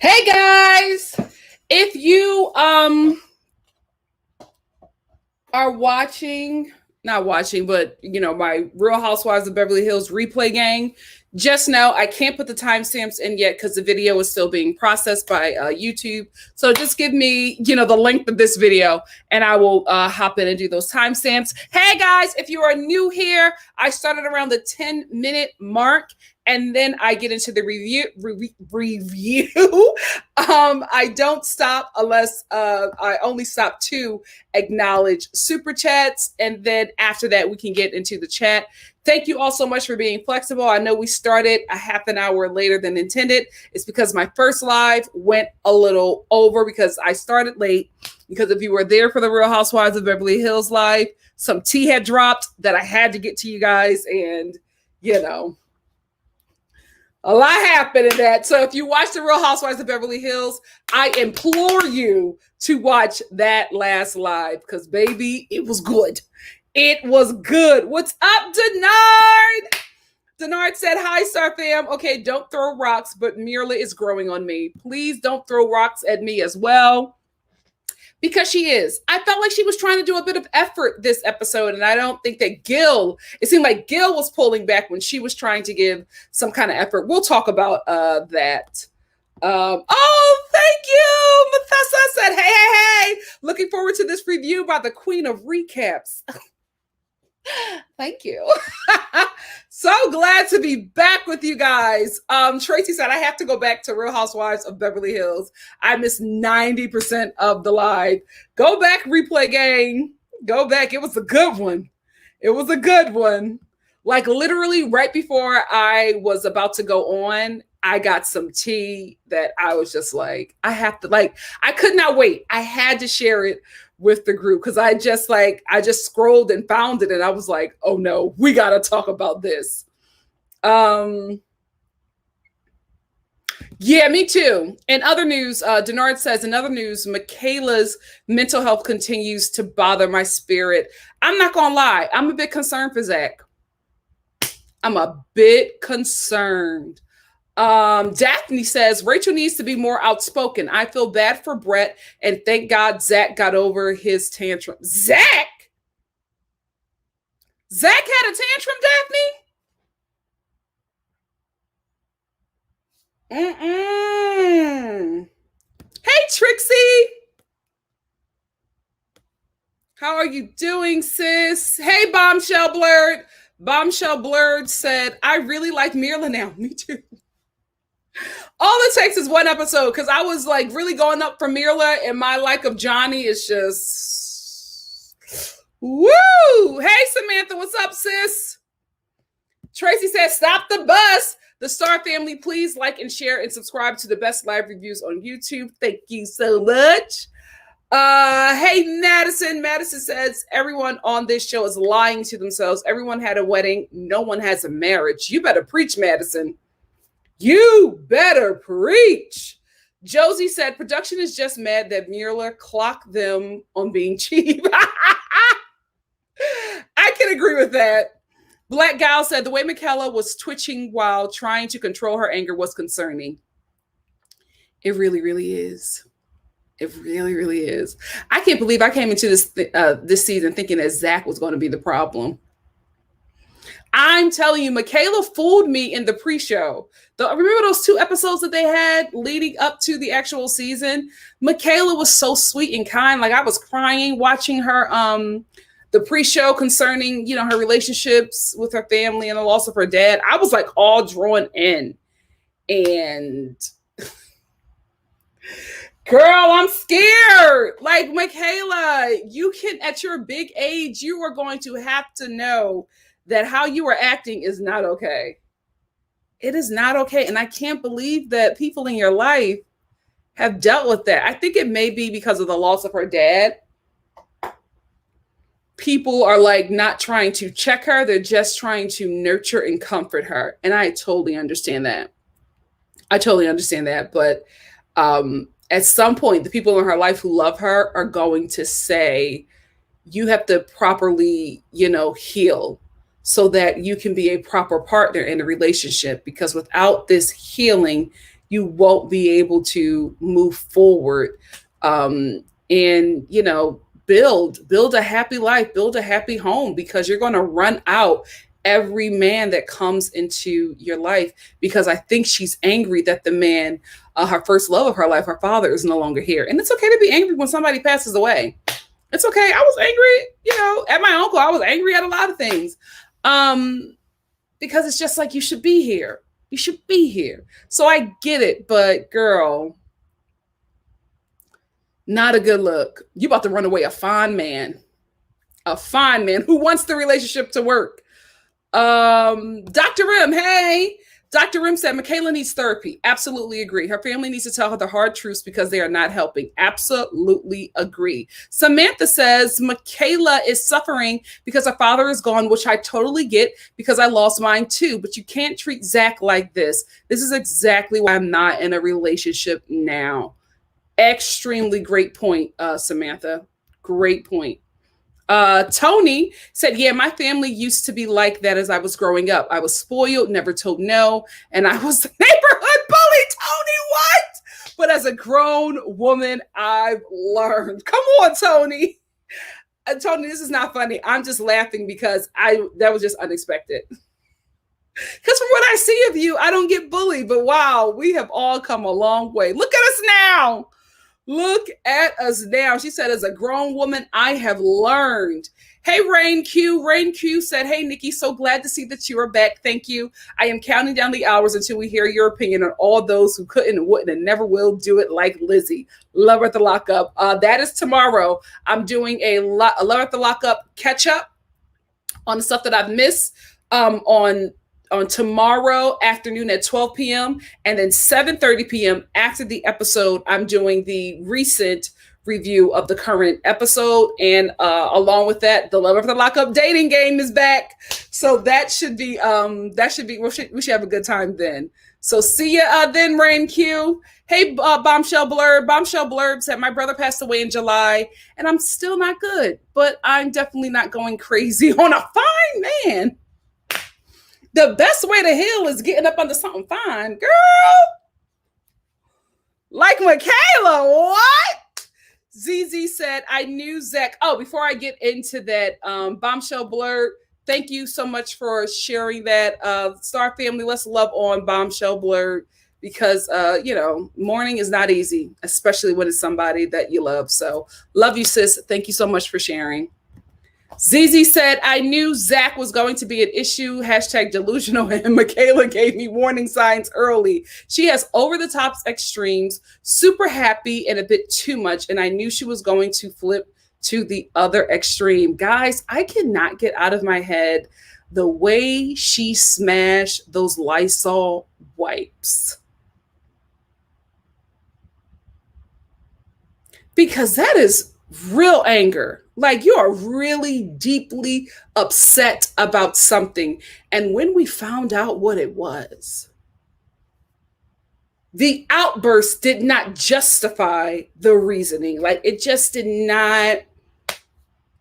Hey guys, if you are watching, not watching, but my Real Housewives of Beverly Hills replay gang, just know I can't put the timestamps in yet because the video is still being processed by YouTube. So just give me, the length of this video and I will hop in and do those timestamps. Hey guys, if you are new here, I started around the 10-minute mark and then I get into the review. I don't stop unless I only stop to acknowledge super chats. And then after that, we can get into the chat. Thank you all so much for being flexible. I know we started a half an hour later than intended. It's because my first live went a little over because I started late. Because if you were there for the Real Housewives of Beverly Hills live, some tea had dropped that I had to get to you guys. And, a lot happened in that. So if you watch the Real Housewives of Beverly Hills, I implore you to watch that last live because, baby, it was good. It was good. What's up, Denard? Denard said, hi, Star Fam. Okay, don't throw rocks, but Mirla is growing on me. Please don't throw rocks at me as well. Because she is. I felt like she was trying to do a bit of effort this episode, and I don't think that it seemed like Gil was pulling back when she was trying to give some kind of effort. We'll talk about that. Oh, thank you. Mathessa said, hey. Looking forward to this review by the Queen of Recaps. Thank you. So glad to be back with you guys. Tracy said, I have to go back to Real Housewives of Beverly Hills. I missed 90% of the live. Go back, replay gang. Go back. It was a good one. Like literally right before I was about to go on, I got some tea that I was just like, I could not wait. I had to share it with the group because I just scrolled and found it and I was like, oh no, we got to talk about this. Yeah, me too. In other news, Denard says, in other news, Michaela's mental health continues to bother my spirit. I'm not going to lie. I'm a bit concerned for Zach. I'm a bit concerned. Daphne says, Rachel needs to be more outspoken. I feel bad for Brett, and thank God Zach got over his tantrum. Zach had a tantrum, Daphne? Hey, Trixie. How are you doing, sis? Hey, Bombshell Blurred. Bombshell Blurred said, I really like Mirla now. Me too. All it takes is one episode because I was like really going up for Mirla and my like of Johnny is just woo. Hey, Samantha, what's up, sis? Tracy says, stop the bus. The Star family, please like and share and subscribe to the best live reviews on YouTube. Thank you so much. Hey, Madison. Madison says, everyone on this show is lying to themselves. Everyone had a wedding. No one has a marriage. You better preach, Madison. You better preach. Josie said, production is just mad that Mirla clocked them on being cheap. I can agree with that. Black Gal said, the way Michaela was twitching while trying to control her anger was concerning. It really, really is. It really, really is. I can't believe I came into this season thinking that Zach was going to be the problem. I'm telling you, Michaela fooled me in the pre-show. Remember those 2 episodes that they had leading up to the actual season? Michaela was so sweet and kind. Like I was crying watching her, the pre-show concerning, her relationships with her family and the loss of her dad. I was like all drawn in. And girl, I'm scared. Like Michaela, you can, at your big age, you are going to have to know that how you are acting is not okay. It is not okay. And I can't believe that people in your life have dealt with that. I think it may be because of the loss of her dad. People are like not trying to check her. They're just trying to nurture and comfort her. And I totally understand that. But at some point, the people in her life who love her are going to say, you have to properly, heal so that you can be a proper partner in a relationship. Because without this healing, you won't be able to move forward, and build a happy life, build a happy home, because you're going to run out every man that comes into your life, because I think she's angry that the man, her first love of her life, her father, is no longer here. And it's okay to be angry when somebody passes away. It's okay. I was angry, at my uncle. I was angry at a lot of things. Because it's just like, you should be here. You should be here. So I get it, but girl, not a good look. You about to run away a fine man who wants the relationship to work. Dr. Rim, hey. Dr. Rim said, Michaela needs therapy. Absolutely agree. Her family needs to tell her the hard truths because they are not helping. Absolutely agree. Samantha says, Michaela is suffering because her father is gone, which I totally get because I lost mine too. But you can't treat Zach like this. This is exactly why I'm not in a relationship now. Extremely great point, Samantha. Great point. Tony said, yeah, my family used to be like that as I was growing up. I was spoiled, never told no, and I was the neighborhood bully. Tony, what? But as a grown woman, I've learned. Come on, Tony. Tony, this is not funny. I'm just laughing because that was just unexpected. Because from what I see of you, I don't get bullied, but wow, we have all come a long way. Look at us now. Look at us now. She said, as a grown woman, I have learned. Hey, Rain Q. Rain Q said, hey, Nikki, so glad to see that you are back. Thank you. I am counting down the hours until we hear your opinion on all those who couldn't and wouldn't and never will do it like Lizzie. Love her at the lockup. That is tomorrow. I'm doing a Love at the lockup catch up on the stuff that I've missed on tomorrow afternoon at 12 p.m. and then 7:30 p.m. after the episode, I'm doing the recent review of the current episode. And along with that, the Love of the Lockup dating game is back. So that should be, we should have a good time then. So see ya then, Rain Q. Hey, Bombshell Blurb. Bombshell Blurb said, my brother passed away in July and I'm still not good, but I'm definitely not going crazy on a fine man. The best way to heal is getting up under something fine, girl. Like Michaela, what? ZZ said, I knew Zach. Oh, before I get into that, Bombshell Blurb, thank you so much for sharing that. Star family, let's love on Bombshell Blurb because, mourning is not easy, especially when it's somebody that you love. So love you, sis. Thank you so much for sharing. ZZ said, I knew Zach was going to be an issue, #delusional, and Michaela gave me warning signs early. She has over-the-top extremes, super happy, and a bit too much, and I knew she was going to flip to the other extreme. Guys, I cannot get out of my head the way she smashed those Lysol wipes. Because that is real anger. Like, you are really deeply upset about something. And when we found out what it was, the outburst did not justify the reasoning. Like, it just did not,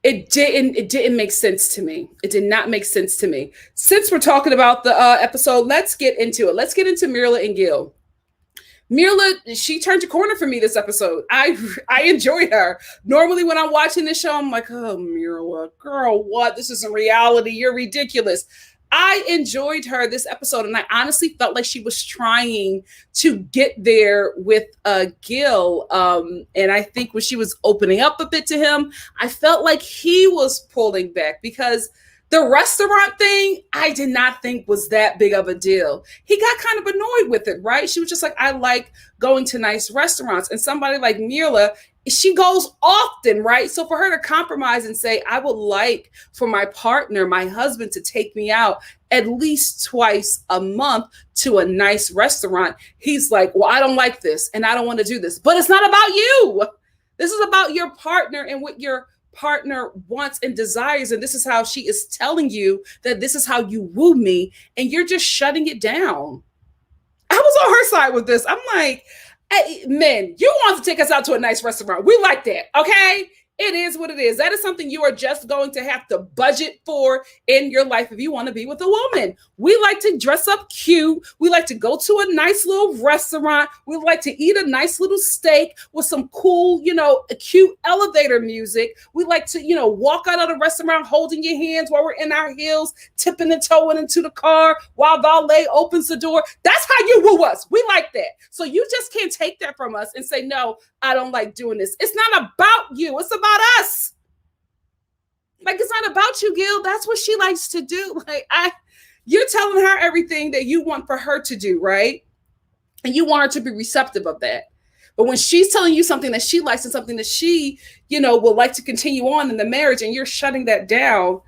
it didn't make sense to me. It did not make sense to me. Since we're talking about the episode, let's get into it. Let's get into Mirla and Gil. Mirla, she turned a corner for me this episode. I enjoyed her. Normally when I'm watching this show, I'm like, oh, Mirla, girl, what? This isn't reality. You're ridiculous. I enjoyed her this episode, and I honestly felt like she was trying to get there with Gil. And I think when she was opening up a bit to him, I felt like he was pulling back because the restaurant thing, I did not think was that big of a deal. He got kind of annoyed with it, right? She was just like, I like going to nice restaurants. And somebody like Mirla, she goes often, right? So for her to compromise and say, I would like for my partner, my husband, to take me out at least twice a month to a nice restaurant. He's like, well, I don't like this and I don't want to do this. But it's not about you. This is about your partner and what your partner wants and desires, and this is how she is telling you that this is how you woo me, and you're just shutting it down. I was on her side with this. I'm like, hey, men, you want to take us out to a nice restaurant. We like that, okay? It is what it is. That is something you are just going to have to budget for in your life if you want to be with a woman. We like to dress up cute. We like to go to a nice little restaurant. We like to eat a nice little steak with some cool, cute elevator music. We like to, walk out of the restaurant holding your hands while we're in our heels, tipping and toeing into the car while valet opens the door. That's how you woo us. We like that. So you just can't take that from us and say, no, I don't like doing this. It's not about you. It's about us. Like, it's not about you, Gil. That's what she likes to do. You're telling her everything that you want for her to do, right? And you want her to be receptive of that. But when she's telling you something that she likes and something that she, would like to continue on in the marriage, and you're shutting that down,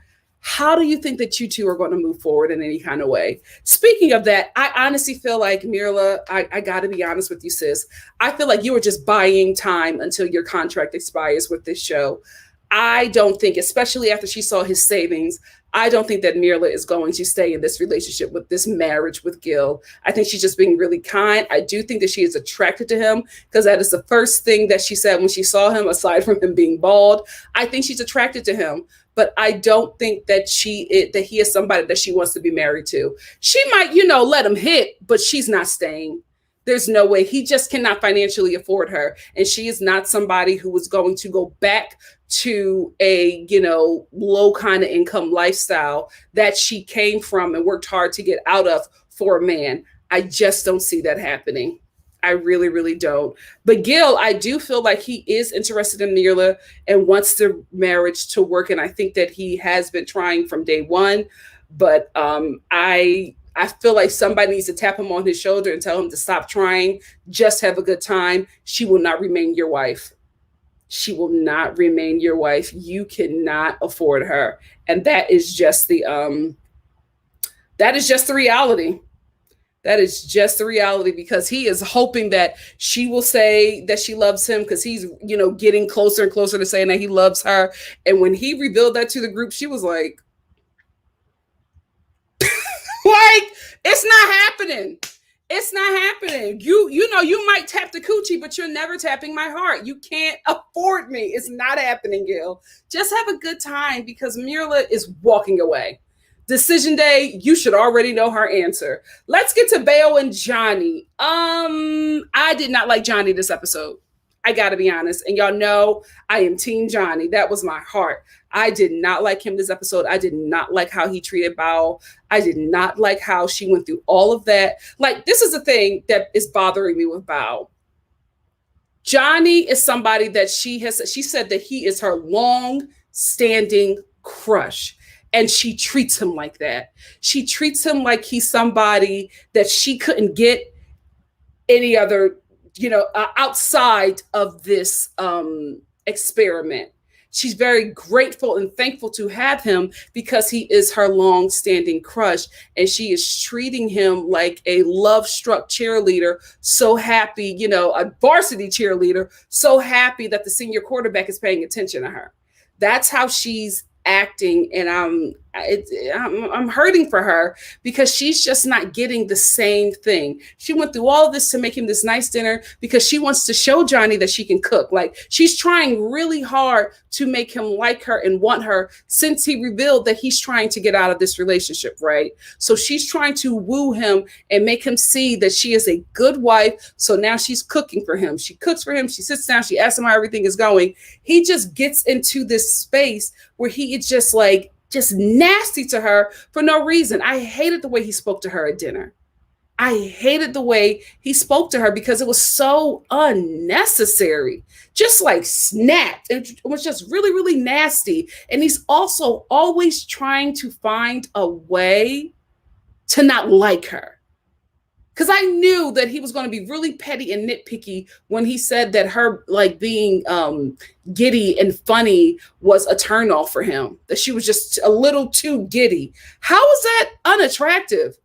how do you think that you two are going to move forward in any kind of way? Speaking of that, I honestly feel like, Mirla, I got to be honest with you, sis. I feel like you were just buying time until your contract expires with this show. I don't think, especially after she saw his savings, I don't think that Mirla is going to stay in this relationship with this marriage with Gil. I think she's just being really kind. I do think that she is attracted to him because that is the first thing that she said when she saw him, aside from him being bald. I think she's attracted to him, but I don't think that that he is somebody that she wants to be married to. She might, let him hit, but she's not staying. There's no way. He just cannot financially afford her. And she is not somebody who is going to go back to a, low kind of income lifestyle that she came from and worked hard to get out of for a man. I just don't see that happening. I really, really don't. But Gil, I do feel like he is interested in Mirla and wants the marriage to work. And I think that he has been trying from day one. But I feel like somebody needs to tap him on his shoulder and tell him to stop trying. Just have a good time. She will not remain your wife. She will not remain your wife. You cannot afford her. And that is just the reality. That is just the reality, because he is hoping that she will say that she loves him, because he's, getting closer and closer to saying that he loves her. And when he revealed that to the group, she was like, it's not happening. It's not happening. You might tap the coochie, but you're never tapping my heart. You can't afford me. It's not happening, Gil. Just have a good time, because Mirla is walking away. Decision day, you should already know her answer. Let's get to Beo and Johnny. I did not like Johnny this episode. I got to be honest. And y'all know I am Team Johnny. That was my heart. I did not like him this episode. I did not like how he treated Bao. I did not like how she went through all of that. Like, this is the thing that is bothering me with Bao. Johnny is somebody that she said that he is her long-standing crush. And she treats him like that. She treats him like he's somebody that she couldn't get any other, outside of this experiment. She's very grateful and thankful to have him because he is her long-standing crush. And she is treating him like a love-struck cheerleader, so happy, a varsity cheerleader, so happy that the senior quarterback is paying attention to her. That's how she's acting, and I'm hurting for her, because she's just not getting the same thing. She went through all of this to make him this nice dinner because she wants to show Johnny that she can cook. Like, she's trying really hard to make him like her and want her, since he revealed that he's trying to get out of this relationship, right? So she's trying to woo him and make him see that she is a good wife. So now she's cooking for him. She cooks for him. She sits down. She asks him how everything is going. He just gets into this space where he is just nasty to her for no reason. I hated the way he spoke to her at dinner. I hated the way he spoke to her because it was so unnecessary. Just like snapped. It was just really, really nasty. And he's also always trying to find a way to not like her. Because I knew that he was going to be really petty and nitpicky when he said that her being giddy and funny was a turnoff for him, that she was just a little too giddy. How is that unattractive?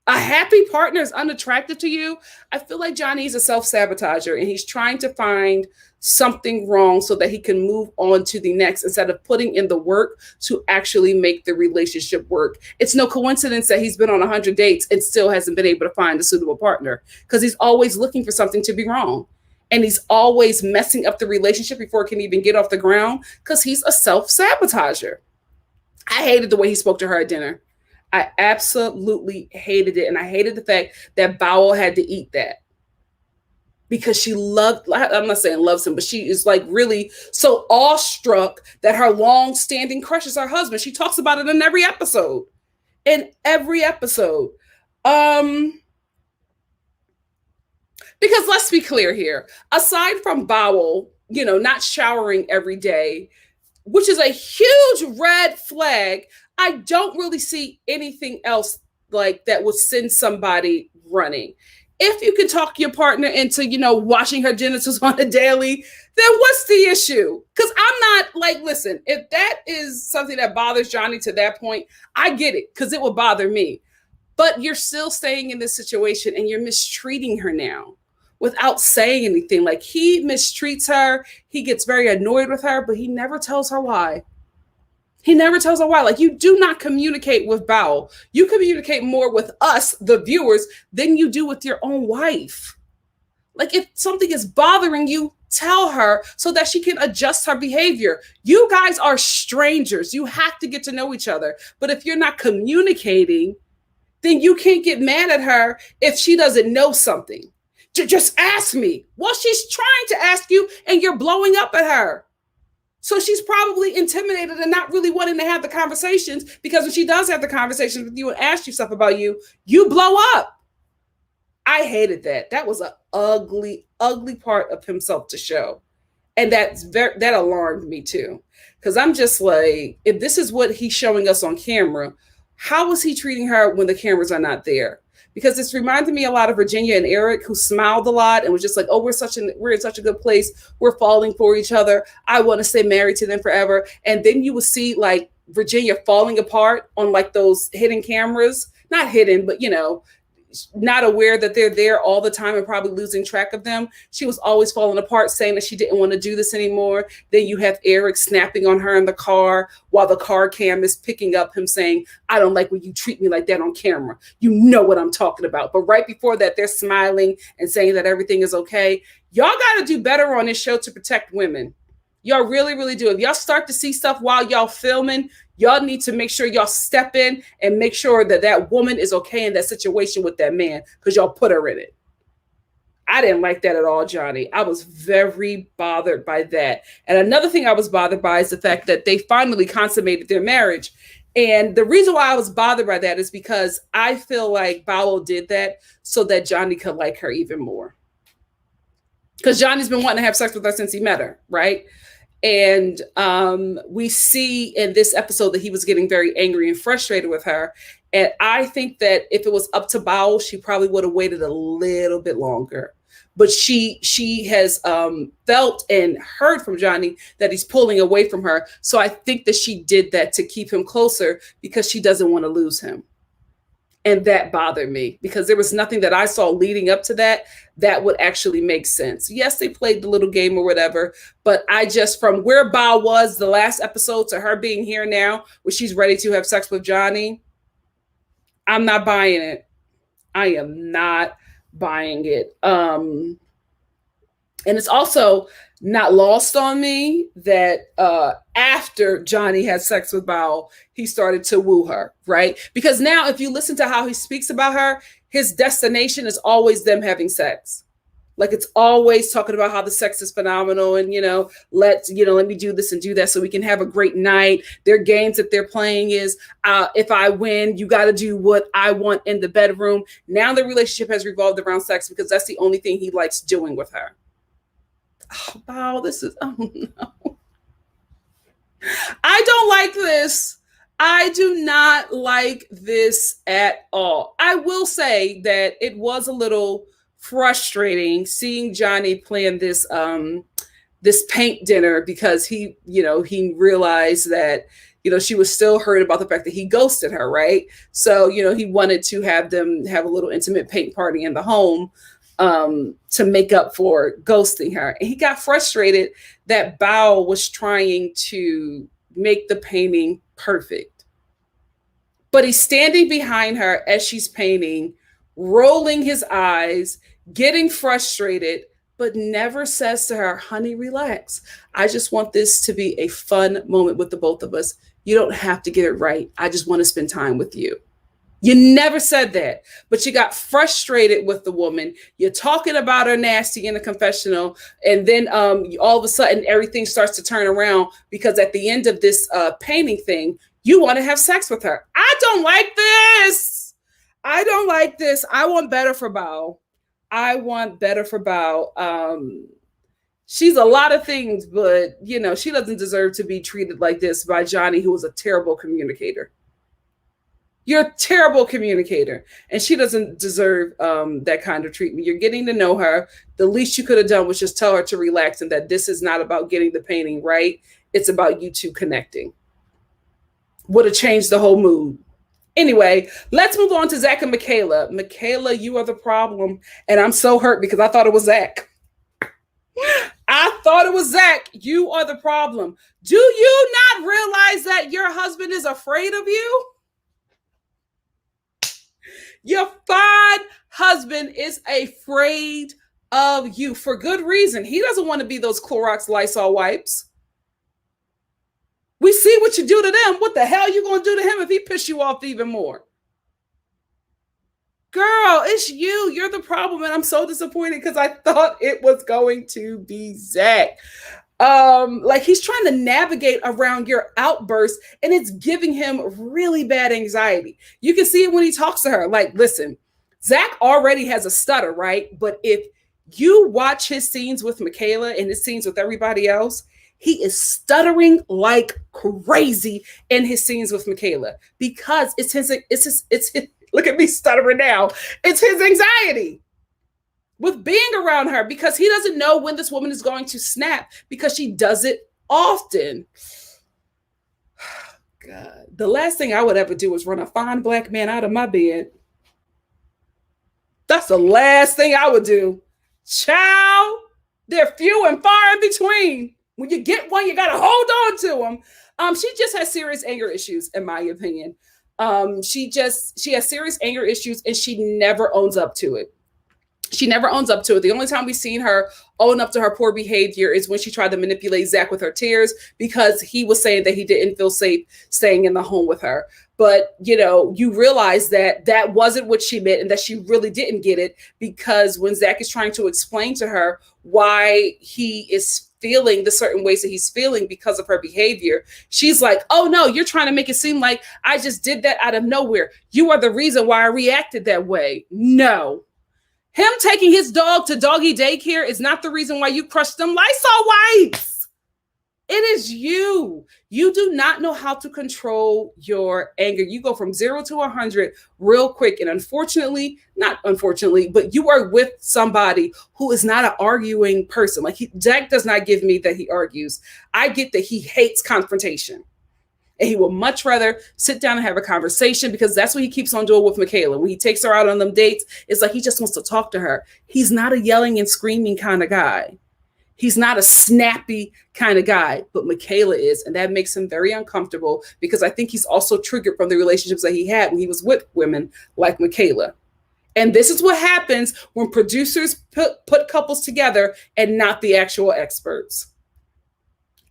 A happy partner is unattractive to you? I feel like Johnny is a self-sabotager, and he's trying to find something wrong so that he can move on to the next, instead of putting in the work to actually make the relationship work. It's no coincidence that he's been on 100 dates and still hasn't been able to find a suitable partner, because he's always looking for something to be wrong. And he's always messing up the relationship before it can even get off the ground because he's a self-sabotager. I hated the way he spoke to her at dinner. I absolutely hated it. And I hated the fact that Bowel had to eat that because she loved, I'm not saying loves him, but she is like really so awestruck that her long-standing crush is her husband. She talks about it in every episode. In every episode. Because let's be clear here. Aside from Bowel, not showering every day, which is a huge red flag, I don't really see anything else like that would send somebody running. If you can talk your partner into, washing her genitals on a daily, then what's the issue? Because I'm not like, listen, if that is something that bothers Johnny to that point, I get it, because it would bother me. But you're still staying in this situation and you're mistreating her now without saying anything. Like, he mistreats her. He gets very annoyed with her, but he never tells her why. He never tells her why. Like, you do not communicate with Bowel. You communicate more with us, the viewers, than you do with your own wife. Like, if something is bothering you, tell her so that she can adjust her behavior. You guys are strangers. You have to get to know each other. But if you're not communicating, then you can't get mad at her if she doesn't know something. Just ask me. Well, she's trying to ask you and you're blowing up at her. So she's probably intimidated and not really wanting to have the conversations, because when she does have the conversations with you and asks you stuff about you, you blow up. I hated that. That was an ugly, ugly part of himself to show. And that alarmed me too. Because I'm just like, if this is what he's showing us on camera, how is he treating her when the cameras are not there? Because it's reminded me a lot of Virginia and Eric, who smiled a lot and was just like, oh, we're in such a good place. We're falling for each other. I want to stay married to them forever. And then you would see like Virginia falling apart on like those hidden cameras, not hidden, but not aware that they're there all the time and probably losing track of them. She was always falling apart, saying that she didn't want to do this anymore. Then you have Eric snapping on her in the car while the car cam is picking up him saying, I don't like when you treat me like that on camera. You know what I'm talking about. But right before that, they're smiling and saying that everything is okay. Y'all got to do better on this show to protect women. Y'all really, really do. If y'all start to see stuff while y'all filming, y'all need to make sure y'all step in and make sure that that woman is okay in that situation with that man, because y'all put her in it. I didn't like that at all, Johnny. I was very bothered by that. And another thing I was bothered by is the fact that they finally consummated their marriage. And the reason why I was bothered by that is because I feel like Bowel did that so that Johnny could like her even more. Because Johnny's been wanting to have sex with her since he met her, right? And we see in this episode that he was getting very angry and frustrated with her. And I think that if it was up to Bowel, she probably would have waited a little bit longer. But she has felt and heard from Johnny that he's pulling away from her. So I think that she did that to keep him closer because she doesn't want to lose him. And that bothered me because there was nothing that I saw leading up to that would actually make sense. Yes, they played the little game or whatever, but I just, from where Bao was the last episode to her being here now, where she's ready to have sex with Johnny, I'm not buying it. I am not buying it. And it's also not lost on me that after Johnny had sex with Bao, he started to woo her, right? Because now if you listen to how he speaks about her, his destination is always them having sex. Like, it's always talking about how the sex is phenomenal and, let me do this and do that so we can have a great night. Their games that they're playing is, if I win, you got to do what I want in the bedroom. Now the relationship has revolved around sex because that's the only thing he likes doing with her. Oh, wow, no. I don't like this. I do not like this at all. I will say that it was a little frustrating seeing Johnny plan this paint dinner because he realized that she was still hurt about the fact that he ghosted her, right? So he wanted to have them have a little intimate paint party in the home to make up for ghosting her. And he got frustrated that Bao was trying to make the painting perfect. But he's standing behind her as she's painting, rolling his eyes, getting frustrated, but never says to her, honey, relax. I just want this to be a fun moment with the both of us. You don't have to get it right. I just want to spend time with you. You never said that, but you got frustrated with the woman. You're talking about her nasty in the confessional, and then all of a sudden everything starts to turn around because at the end of this painting thing, you want to have sex with her. I don't like this. I don't like this. I want better for Bao. I want better for Bao. She's a lot of things, but you know, she doesn't deserve to be treated like this by Johnny, who was a terrible communicator. You're a terrible communicator, and she doesn't deserve that kind of treatment. You're getting to know her. The least you could have done was just tell her to relax and that this is not about getting the painting right. It's about you two connecting. Would have changed the whole mood. Anyway, let's move on to Zach and Michaela. Michaela, you are the problem, and I'm so hurt because I thought it was Zach. I thought it was Zach. You are the problem. Do you not realize that your husband is afraid of you? Your fine husband is afraid of you for good reason. He doesn't want to be those Clorox Lysol wipes. We see what you do to them. What the hell are you going to do to him if he pisses you off even more? Girl, it's you. You're the problem. And I'm so disappointed because I thought it was going to be Zach. Like he's trying to navigate around your outburst and it's giving him really bad anxiety. You can see it when he talks to her. Like, listen, Zach already has a stutter, right? But if you watch his scenes with Michaela and his scenes with everybody else, he is stuttering like crazy in his scenes with Michaela because it's his look at me stuttering now. It's his anxiety with being around her because he doesn't know when this woman is going to snap because she does it often. God, the last thing I would ever do is run a fine black man out of my bed. That's the last thing I would do. Child, they're few and far in between. When you get one, you got to hold on to them. She just has serious anger issues, in my opinion. She has serious anger issues and she never owns up to it. She never owns up to it. The only time we've seen her own up to her poor behavior is when she tried to manipulate Zach with her tears because he was saying that he didn't feel safe staying in the home with her. But, you know, you realize that that wasn't what she meant and that she really didn't get it because when Zach is trying to explain to her why he is feeling the certain ways that he's feeling because of her behavior, she's like, oh no, you're trying to make it seem like I just did that out of nowhere. You are the reason why I reacted that way. No. Him taking his dog to doggy daycare is not the reason why you crushed them Lysol wipes. It is you. You do not know how to control your anger. You go from 0 to 100 real quick. And unfortunately, not unfortunately, but you are with somebody who is not an arguing person. Like Jack does not give me that he argues. I get that he hates confrontation. And he will much rather sit down and have a conversation because that's what he keeps on doing with Michaela. When he takes her out on them dates, it's like he just wants to talk to her. He's not a yelling and screaming kind of guy. He's not a snappy kind of guy, but Michaela is. And that makes him very uncomfortable because I think he's also triggered from the relationships that he had when he was with women like Michaela. And this is what happens when producers put couples together and not the actual experts.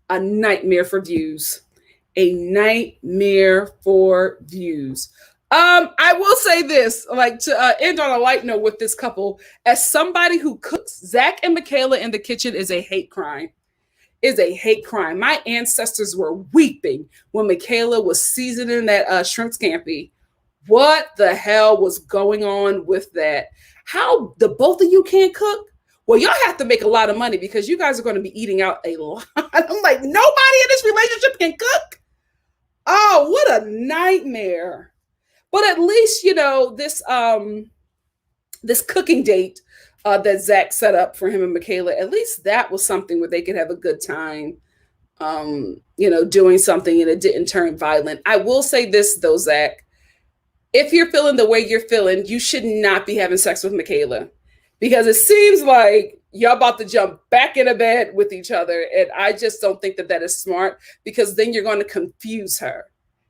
A nightmare for views. A nightmare for views. I will say this, like to end on a light note with this couple, as somebody who cooks, Zach and Michaela in the kitchen is a hate crime. Is a hate crime. My ancestors were weeping when Michaela was seasoning that shrimp scampi. What the hell was going on with that? How the both of you can't cook? Well, y'all have to make a lot of money because you guys are going to be eating out a lot. I'm like, nobody in this relationship can cook. Oh, what a nightmare. But at least, you know, this cooking date that Zach set up for him and Michaela, at least that was something where they could have a good time, you know, doing something and it didn't turn violent. I will say this, though, Zach, if you're feeling the way you're feeling, you should not be having sex with Michaela because it seems like y'all about to jump back into bed with each other. And I just don't think that that is smart because then you're going to confuse her.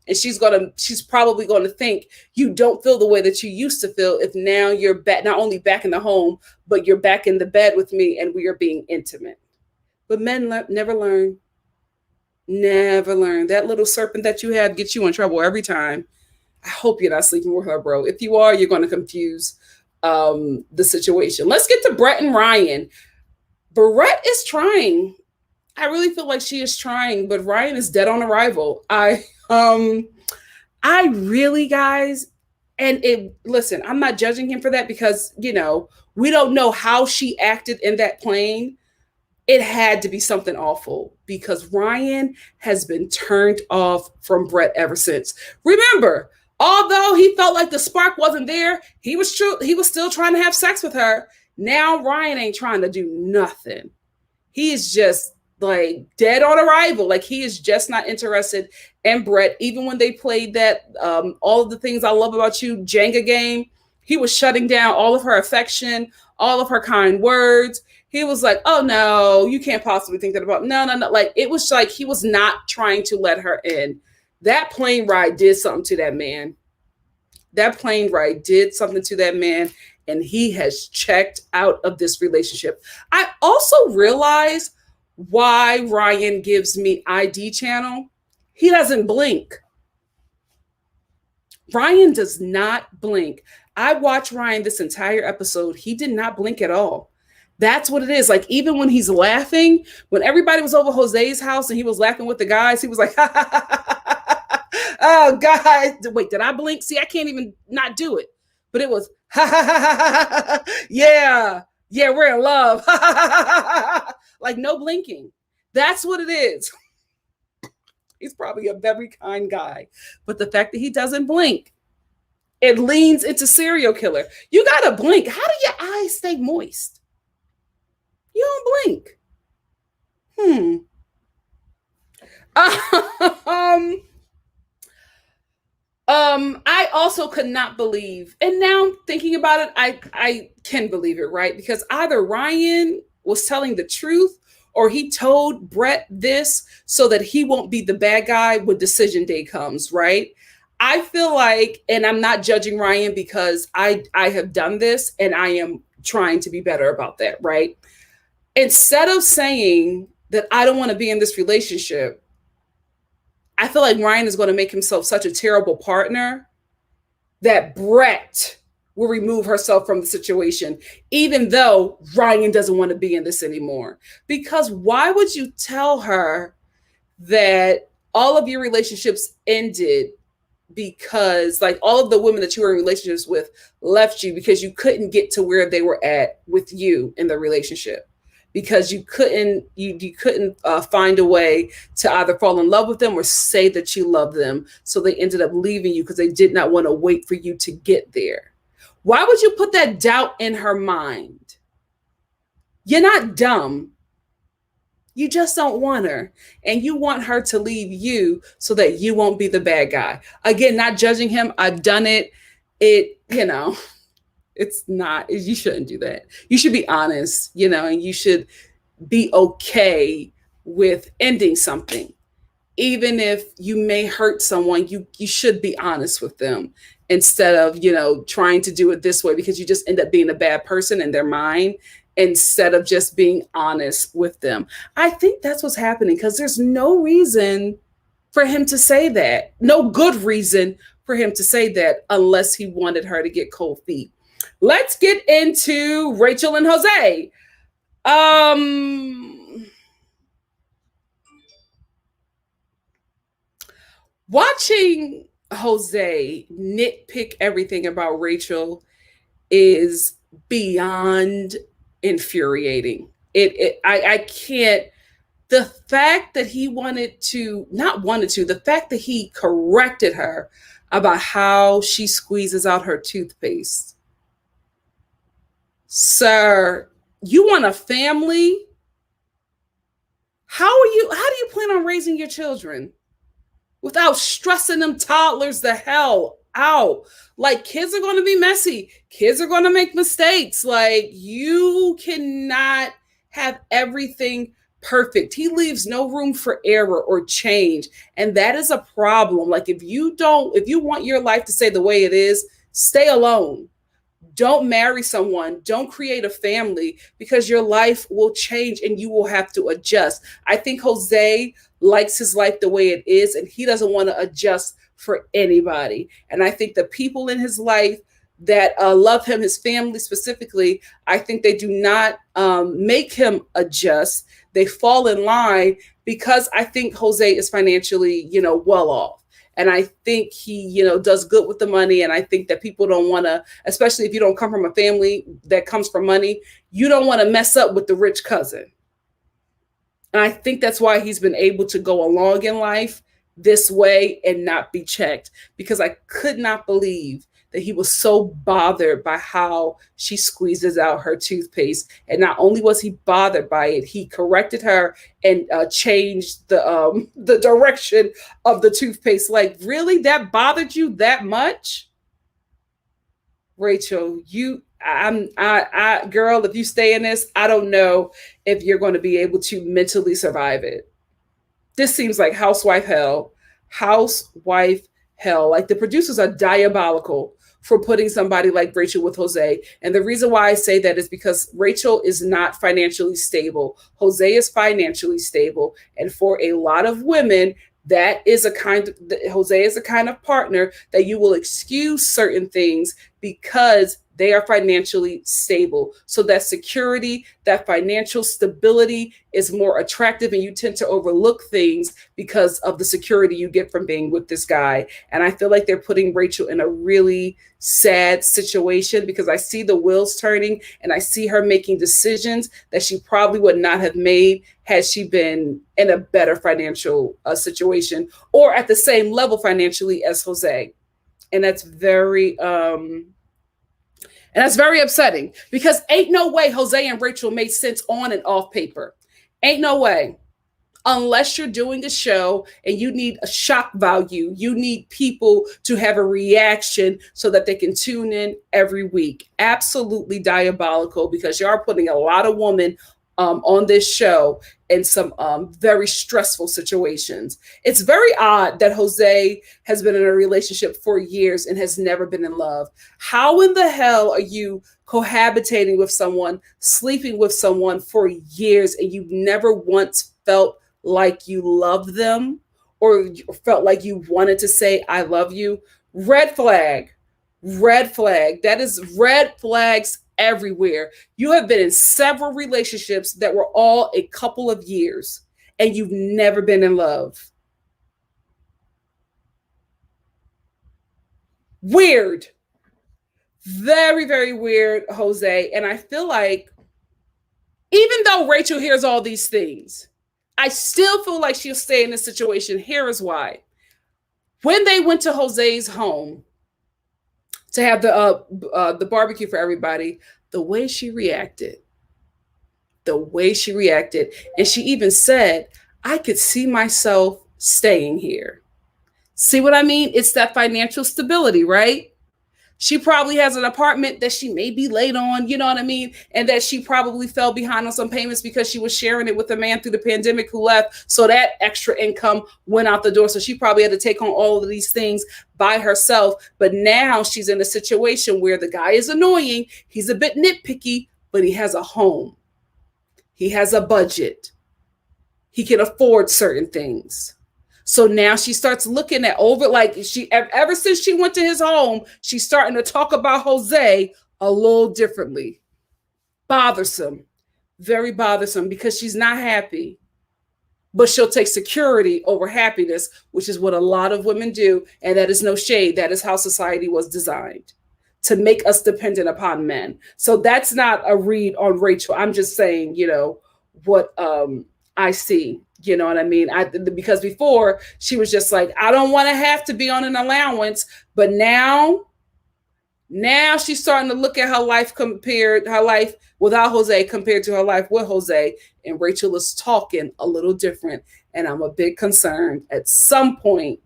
And she's probably gonna think you don't feel the way that you used to feel if now you're back, not only back in the home, but you're back in the bed with me and we are being intimate. But men never learn. Never learn. That little serpent that you have gets you in trouble every time. I hope you're not sleeping with her, bro. If you are, you're going to confuse the situation. Let's get to Brett and Ryan. Brett is trying. I really feel like she is trying, but Ryan is dead on arrival. I really, guys, and it listen, I'm not judging him for that because, we don't know how she acted in that plane. It had to be something awful because Ryan has been turned off from Brett ever since. Remember, although he felt like the spark wasn't there, he was still trying to have sex with her. Now Ryan ain't trying to do nothing. He is just like dead on arrival. Like he is just not interested in Brett. Even when they played that All of the Things I Love About You Jenga game, he was shutting down all of her affection, all of her kind words. He was like, oh no, you can't possibly think that about, no. Like it was like he was not trying to let her in. That plane ride did something to that man. That plane ride did something to that man, and he has checked out of this relationship. I also realize why Ryan gives me ID channel. He doesn't blink. Ryan does not blink. I watched Ryan this entire episode. He did not blink at all. That's what it is. Like, even when he's laughing, when everybody was over Jose's house and he was laughing with the guys, he was like, oh, guys. Wait, did I blink? See, I can't even not do it. But it was, yeah, we're in love. Like, no blinking. That's what it is. He's probably a very kind guy. But the fact that he doesn't blink, it leans into serial killer. You got to blink. How do your eyes stay moist? You don't blink. I also could not believe, and now thinking about it, I can believe it, right? Because either Ryan was telling the truth or he told Brett this so that he won't be the bad guy when decision day comes, right? I feel like, and I'm not judging Ryan because I have done this and I am trying to be better about that, right? Instead of saying that I don't want to be in this relationship, I feel like Ryan is going to make himself such a terrible partner that Brett will remove herself from the situation, even though Ryan doesn't want to be in this anymore. Because why would you tell her that all of your relationships ended because, like, all of the women that you were in relationships with left you because you couldn't get to where they were at with you in the relationship? Because you couldn't find a way to either fall in love with them or say that you love them. So they ended up leaving you because they did not want to wait for you to get there. Why would you put that doubt in her mind? You're not dumb. You just don't want her. And you want her to leave you so that you won't be the bad guy. Again, not judging him. I've done it. It's not, you shouldn't do that. You should be honest, and you should be okay with ending something. Even if you may hurt someone, you should be honest with them instead of, trying to do it this way because you just end up being a bad person in their mind instead of just being honest with them. I think that's what's happening because there's no reason for him to say that. No good reason for him to say that unless he wanted her to get cold feet. Let's get into Rachel and Jose. Watching Jose nitpick everything about Rachel is beyond infuriating. I can't. The fact that he the fact that he corrected her about how she squeezes out her toothpaste. Sir, you want a family? How do you plan on raising your children without stressing them toddlers the hell out? Like, kids are going to be messy. Kids are going to make mistakes. Like, you cannot have everything perfect. He leaves no room for error or change. And that is a problem. Like if you want your life to stay the way it is, stay alone. Don't marry someone. Don't create a family because your life will change and you will have to adjust. I think Jose likes his life the way it is and he doesn't want to adjust for anybody. And I think the people in his life that love him, his family specifically, I think they do not make him adjust. They fall in line because I think Jose is financially, well off. And I think he, does good with the money. And I think that people don't want to, especially if you don't come from a family that comes from money, you don't want to mess up with the rich cousin. And I think that's why he's been able to go along in life this way and not be checked, because I could not believe that he was so bothered by how she squeezes out her toothpaste. And not only was he bothered by it, he corrected her and changed the direction of the toothpaste. Like, really? That bothered you that much? Rachel, girl, if you stay in this, I don't know if you're going to be able to mentally survive it. This seems like housewife hell. Housewife hell. Like the producers are diabolical for putting somebody like Rachel with Jose. And the reason why I say that is because Rachel is not financially stable. Jose is financially stable. And for a lot of women, Jose is a kind of partner that you will excuse certain things because they are financially stable. So that security, that financial stability is more attractive, and you tend to overlook things because of the security you get from being with this guy. And I feel like they're putting Rachel in a really sad situation because I see the wheels turning and I see her making decisions that she probably would not have made had she been in a better financial situation or at the same level financially as Jose. And that's very upsetting because ain't no way Jose and Rachel made sense on and off paper. Ain't no way. Unless you're doing a show and you need a shock value, you need people to have a reaction so that they can tune in every week. Absolutely diabolical because you are putting a lot of women on this show in some very stressful situations. It's very odd that Jose has been in a relationship for years and has never been in love. How in the hell are you cohabitating with someone, sleeping with someone for years, and you've never once felt like you loved them or felt like you wanted to say, I love you? Red flag. Red flag. That is red flags everywhere. You have been in several relationships that were all a couple of years and you've never been in love. Weird. Very, very weird, Jose. And I feel like even though Rachel hears all these things, I still feel like she'll stay in this situation. Here is why. When they went to Jose's home to have the barbecue for everybody, the way she reacted, and she even said, I could see myself staying here. See what I mean? It's that financial stability, right? She probably has an apartment that she may be late on, you know what I mean? And that she probably fell behind on some payments because she was sharing it with a man through the pandemic who left. So that extra income went out the door. So she probably had to take on all of these things by herself. But now she's in a situation where the guy is annoying. He's a bit nitpicky, but he has a home. He has a budget. He can afford certain things. So now she starts looking at ever since she went to his home, she's starting to talk about Jose a little differently. Bothersome, very bothersome because she's not happy, but she'll take security over happiness, which is what a lot of women do. And that is no shade. That is how society was designed, to make us dependent upon men. So that's not a read on Rachel. I'm just saying, what I see. You know what I mean? Because before she was just like, I don't want to have to be on an allowance. But now she's starting to look at her life without Jose compared to her life with Jose. And Rachel is talking a little different. And I'm a bit concerned. At some point,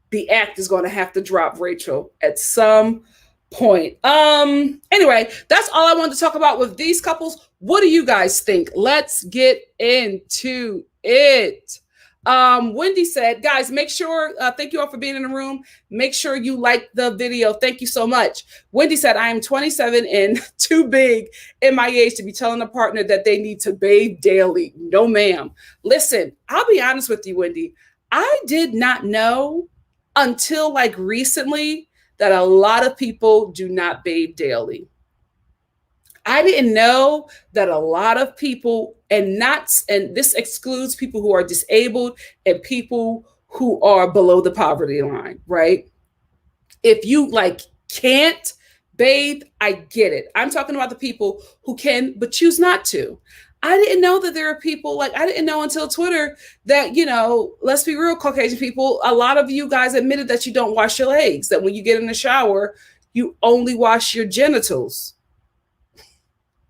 the act is going to have to drop, Rachel. At some point. Anyway, that's all I wanted to talk about with these couples. What do you guys think? Let's get into it. Wendy said, guys, make sure, thank you all for being in the room. Make sure you like the video. Thank you so much. Wendy said, I am 27 and too big in my age to be telling a partner that they need to bathe daily. No, ma'am. Listen, I'll be honest with you, Wendy. I did not know until like recently that a lot of people do not bathe daily. I didn't know that a lot of people, and this excludes people who are disabled and people who are below the poverty line, right? If you like can't bathe, I get it. I'm talking about the people who can but choose not to. I didn't know that there are people like, I didn't know until Twitter that, you know, let's be real, Caucasian people, a lot of you guys admitted that you don't wash your legs, that when you get in the shower, you only wash your genitals.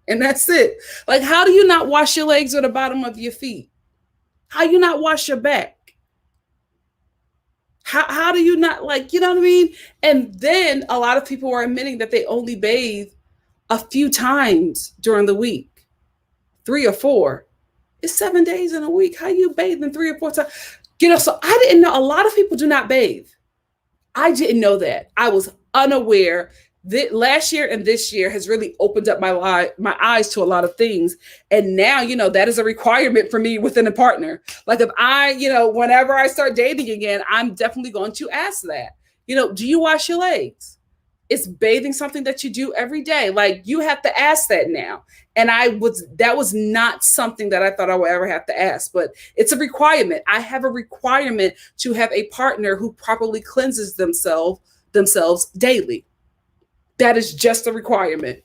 And that's it. Like, how do you not wash your legs or the bottom of your feet? How you not wash your back? How do you not, like, you know what I mean? And then a lot of people are admitting that they only bathe a few times during the week. 3 or 4. It's 7 days in a week. How you bathing 3 or 4 times? You know, so I didn't know. A lot of people do not bathe. I didn't know that. I was unaware. That last year and this year has really opened up my eyes to a lot of things. And now, you know, that is a requirement for me within a partner. Like if I, you know, whenever I start dating again, I'm definitely going to ask that. You know, do you wash your legs? Is bathing something that you do every day? Like you have to ask that now. And that was not something that I thought I would ever have to ask, but it's a requirement. I have a requirement to have a partner who properly cleanses themselves daily. That is just a requirement.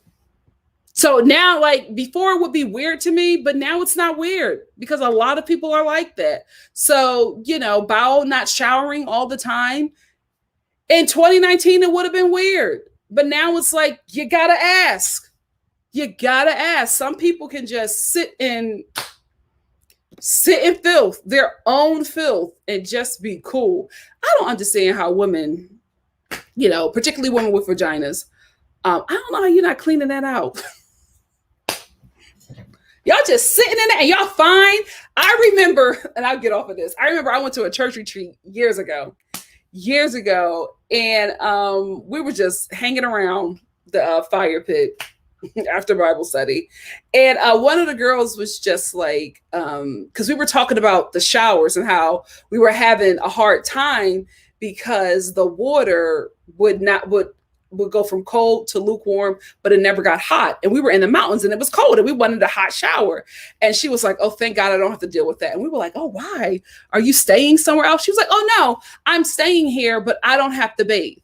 So now, like before it would be weird to me, but now it's not weird because a lot of people are like that. So, you know, Bao not showering all the time. In 2019, it would have been weird. But now it's like, you got to ask. You got to ask. Some people can just sit in filth, their own filth, and just be cool. I don't understand how women, you know, particularly women with vaginas, I don't know how you're not cleaning that out. Y'all just sitting in there and y'all fine. I remember, and I'll get off of this. I remember I went to a church retreat years ago, and we were just hanging around the fire pit after Bible study. And one of the girls was just like, because we were talking about the showers and how we were having a hard time because the water would go from cold to lukewarm, but it never got hot. And we were in the mountains and it was cold and we wanted a hot shower. And she was like, oh, thank God I don't have to deal with that. And we were like, oh, why? Are you staying somewhere else? She was like, oh, no, I'm staying here, but I don't have to bathe.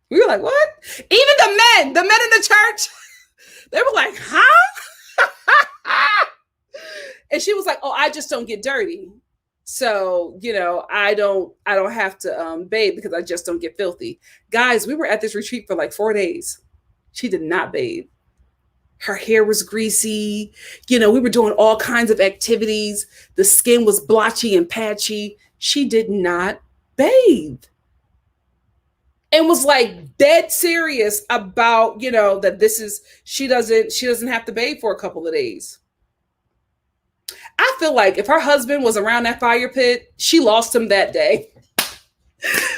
We were like, what? Even the men in the church, they were like, huh? And she was like, oh, I just don't get dirty. So, you know, I don't have to bathe because I just don't get filthy. Guys, we were at this retreat for like 4 days. She did not bathe. Her hair was greasy. You know, we were doing all kinds of activities. The skin was blotchy and patchy. She did not bathe. And was like dead serious about, you know, that she doesn't have to bathe for a couple of days. I feel like if her husband was around that fire pit, she lost him that day.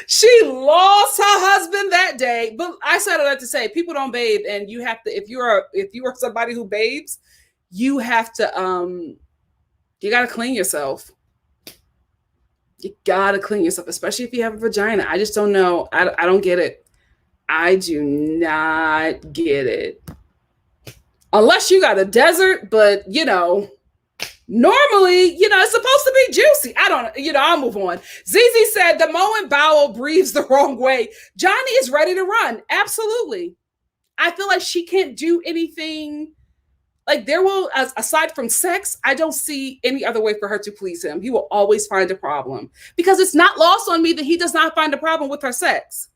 She lost her husband that day. But I said all that to say, people don't bathe, and you have to. If you are somebody who bathes, you have to. You got to clean yourself. You got to clean yourself, especially if you have a vagina. I just don't know. I don't get it. I do not get it. Unless you got a desert, but you know. Normally, you know, it's supposed to be juicy. I'll move on. Zizi said the moment Bowel breathes the wrong way, Johnny is ready to run. Absolutely. I feel like she can't do anything. Like aside from sex, I don't see any other way for her to please him. He will always find a problem because it's not lost on me that he does not find a problem with her sex.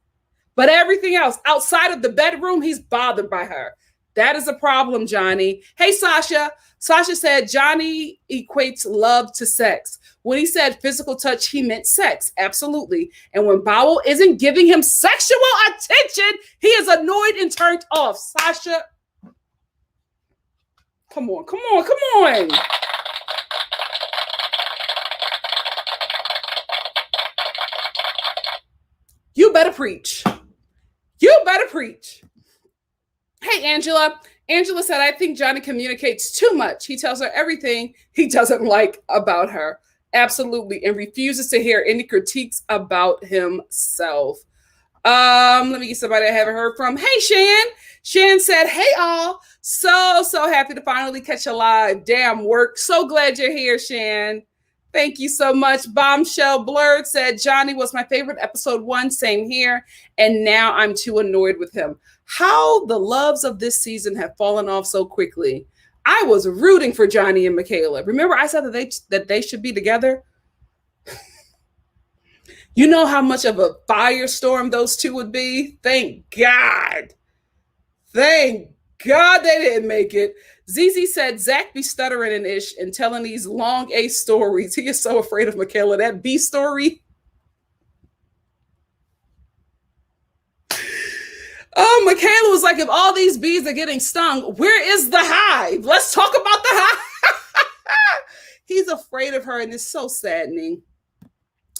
But everything else outside of the bedroom, he's bothered by her. That is a problem, Johnny. Hey, Sasha. Sasha said Johnny equates love to sex. When he said physical touch, he meant sex. Absolutely. And when Bowel isn't giving him sexual attention, he is annoyed and turned off. Sasha, come on, come on, come on. You better preach. You better preach. Hey, Angela. Angela said, I think Johnny communicates too much. He tells her everything he doesn't like about her. Absolutely. And refuses to hear any critiques about himself. Let me get somebody I haven't heard from. Hey, Shan. Shan said, hey, all. So happy to finally catch you live. Damn work. So glad you're here, Shan. Thank you so much. Bombshell Blurred said, Johnny was my favorite episode 1. Same here. And now I'm too annoyed with him. How the loves of this season have fallen off so quickly. I was rooting for Johnny and Michaela. Remember I said that they should be together? You know how much of a firestorm those two would be? Thank God. Thank God they didn't make it. ZZ said, Zach be stuttering and ish and telling these long A stories. He is so afraid of Michaela. That B story. Oh, Michaela was like, if all these bees are getting stung, where is the hive? Let's talk about the hive. He's afraid of her, and it's so saddening.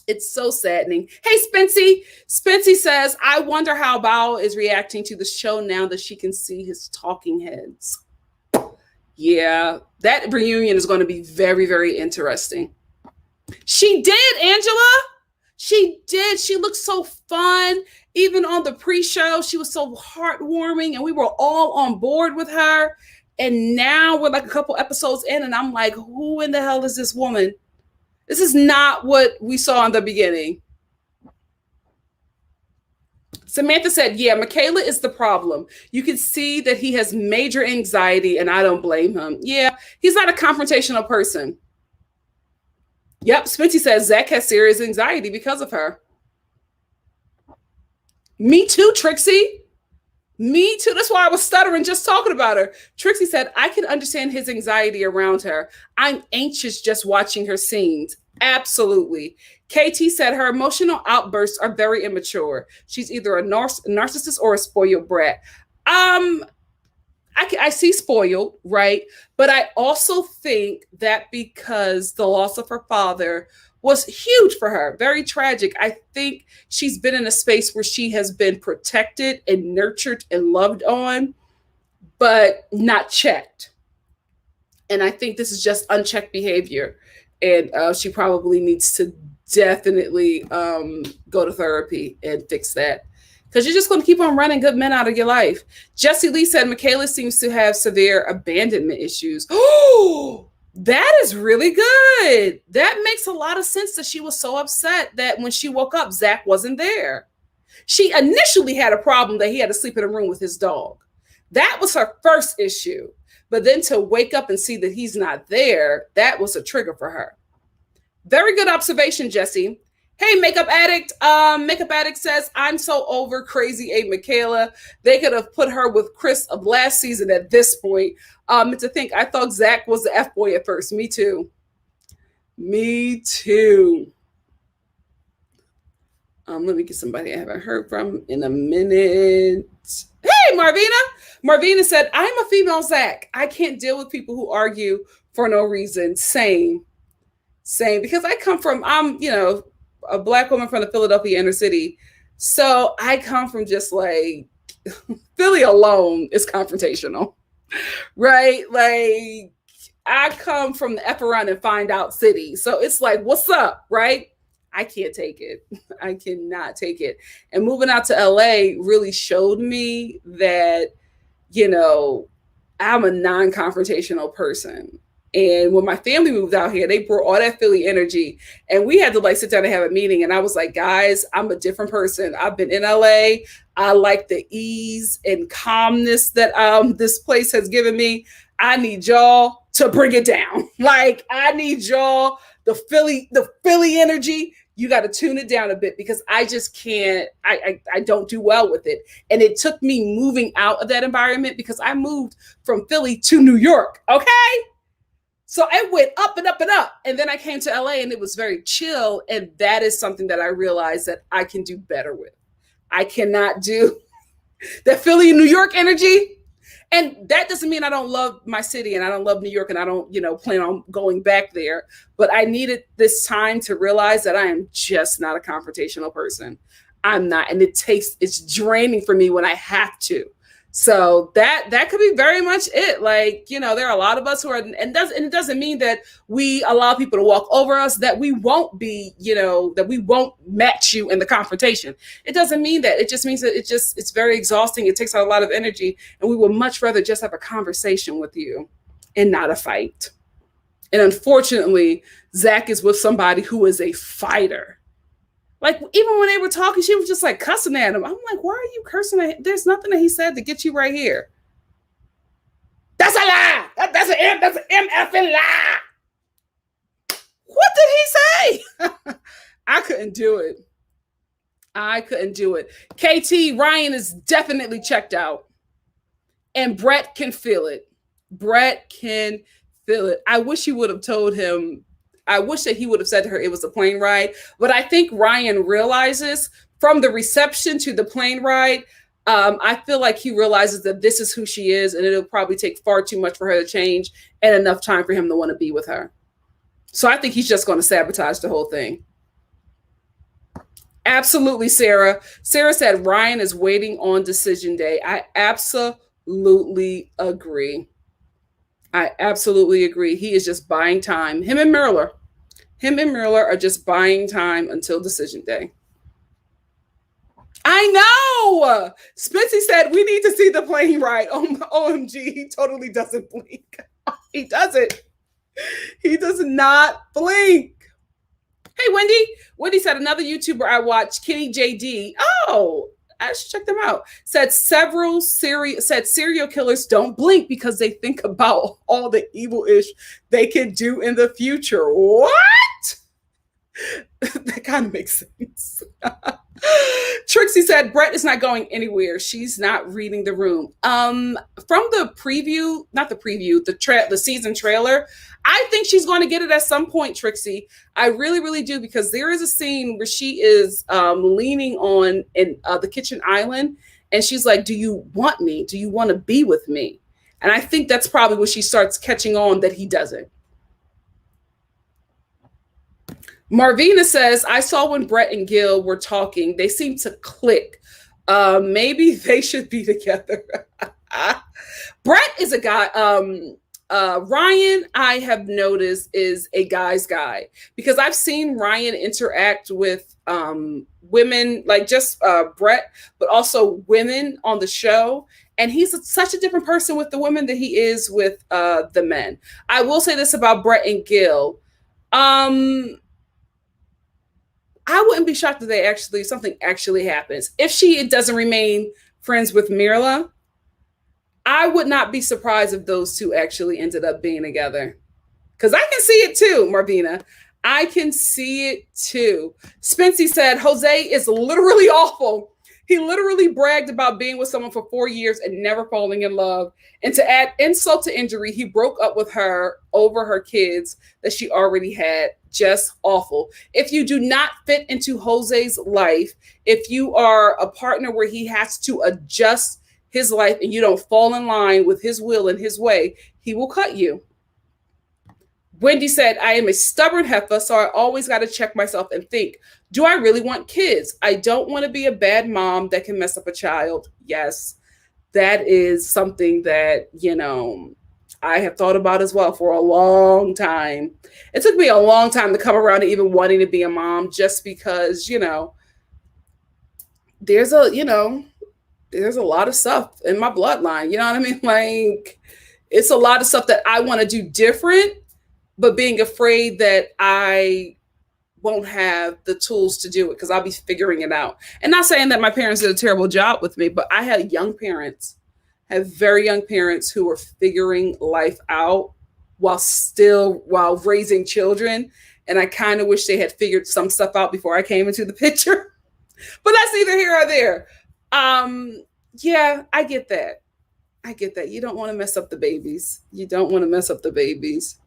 It's so saddening. Hey, Spency. Spency says, I wonder how Bao is reacting to the show now that she can see his talking heads. Yeah, that reunion is going to be very, very interesting. She did, Angela. She did. She looked so fun. Even on the pre-show, she was so heartwarming and we were all on board with her. And now we're like a couple episodes in and I'm like, who in the hell is this woman? This is not what we saw in the beginning. Samantha said, yeah, Michaela is the problem. You can see that he has major anxiety and I don't blame him. Yeah, he's not a confrontational person. Yep, Spency says Zach has serious anxiety because of her. Me too, Trixie. Me too. That's why I was stuttering just talking about her. Trixie said, I can understand his anxiety around her. I'm anxious just watching her scenes. Absolutely. KT said her emotional outbursts are very immature. She's either a narcissist or a spoiled brat. I see spoiled, right? But I also think that because the loss of her father was huge for her, very tragic. I think she's been in a space where she has been protected and nurtured and loved on, but not checked. And I think this is just unchecked behavior. And she probably needs to definitely go to therapy and fix that. Because you're just going to keep on running good men out of your life. Jesse Lee said, Michaela seems to have severe abandonment issues. Oh, that is really good. That makes a lot of sense that she was so upset that when she woke up, Zach wasn't there. She initially had a problem that he had to sleep in a room with his dog. That was her first issue. But then to wake up and see that he's not there, that was a trigger for her. Very good observation, Jesse. Hey, Makeup Addict. Makeup Addict says, I'm so over Crazy 8 Michaela. They could have put her with Chris of last season at this point. To think, I thought Zach was the F-boy at first. Me too. Me too. Let me get somebody I haven't heard from in a minute. Hey, Marvina. Marvina said, I'm a female Zach. I can't deal with people who argue for no reason. Same. Because I come from, I'm, a Black woman from the Philadelphia inner city. So I come from just like, Philly alone is confrontational, right? Like I come from the F around and find out city. So it's like, what's up, right? I can't take it. I cannot take it. And moving out to LA really showed me that, I'm a non-confrontational person. And when my family moved out here, they brought all that Philly energy. And we had to sit down and have a meeting. And I was like, guys, I'm a different person. I've been in LA. I like the ease and calmness that this place has given me. I need y'all to bring it down. I need y'all, the Philly energy. You got to tune it down a bit because I just can't, I don't do well with it. And it took me moving out of that environment because I moved from Philly to New York. Okay. So it went up and up and up. And then I came to LA and it was very chill. And that is something that I realized that I can do better with. I cannot do that Philly and New York energy. And that doesn't mean I don't love my city and I don't love New York and I don't, plan on going back there. But I needed this time to realize that I am just not a confrontational person. I'm not. And it's draining for me when I have to. So that could be very much it. Like, there are a lot of us who are, and it doesn't mean that we allow people to walk over us, that we won't be, that we won't match you in the confrontation. It doesn't mean that. It just means that it's very exhausting. It takes out a lot of energy. And we would much rather just have a conversation with you and not a fight. And unfortunately, Zach is with somebody who is a fighter. Like, even when they were talking, she was just like cussing at him. I'm like, why are you cursing at him? There's nothing that he said to get you right here. That's a lie. That's an MFing lie. What did he say? I couldn't do it. KT, Ryan is definitely checked out. And Brett can feel it. I wish he would have told him. I wish that he would have said to her it was a plane ride. But I think Ryan realizes from the reception to the plane ride, I feel like he realizes that this is who she is, and it'll probably take far too much for her to change and enough time for him to want to be with her. So I think he's just going to sabotage the whole thing. Absolutely, Sarah. Sarah said Ryan is waiting on decision day. I absolutely agree. He is just buying time. Him and Merler are just buying time until decision day. I know. Spency said we need to see the plane ride. OMG, he totally doesn't blink. He doesn't. He does not blink. Hey, Wendy. Wendy said another YouTuber I watch, Kenny JD. Oh, I should check them out. Said serial killers don't blink because they think about all the evil-ish they can do in the future. What? That kind of makes sense. Trixie said Brett is not going anywhere. She's not reading the room. From the preview, not the preview, the season trailer, I think she's going to get it at some point, Trixie. I really, really do, because there is a scene where she is leaning on the kitchen island, and she's like, "Do you want me? Do you want to be with me?" And I think that's probably when she starts catching on that he doesn't. Marvina says, I saw when Brett and Gil were talking, they seem to click. Maybe they should be together. Brett is a guy. Ryan, I have noticed, is a guy's guy, because I've seen Ryan interact with women, like just Brett, but also women on the show. And he's such a different person with the women than he is with the men. I will say this about Brett and Gil. I wouldn't be shocked if something actually happens. If she doesn't remain friends with Mirla, I would not be surprised if those two actually ended up being together. Because I can see it too, Marvina. I can see it too. Spency said, Jose is literally awful. He literally bragged about being with someone for 4 years and never falling in love. And to add insult to injury, he broke up with her over her kids that she already had. Just awful. If you do not fit into Jose's life, if you are a partner where he has to adjust his life and you don't fall in line with his will and his way, he will cut you. Wendy said, I am a stubborn heifer, so I always got to check myself and think, do I really want kids? I don't want to be a bad mom that can mess up a child. Yes, that is something that, I have thought about as well for a long time. It took me a long time to come around to even wanting to be a mom, just because, there's a lot of stuff in my bloodline. You know what I mean? Like, it's a lot of stuff that I want to do different, but being afraid that I won't have the tools to do it because I'll be figuring it out. And not saying that my parents did a terrible job with me, but I had very young parents who were figuring life out while raising children. And I kind of wish they had figured some stuff out before I came into the picture. But that's neither here or there. Yeah, I get that. I get that. You don't want to mess up the babies. You don't want to mess up the babies.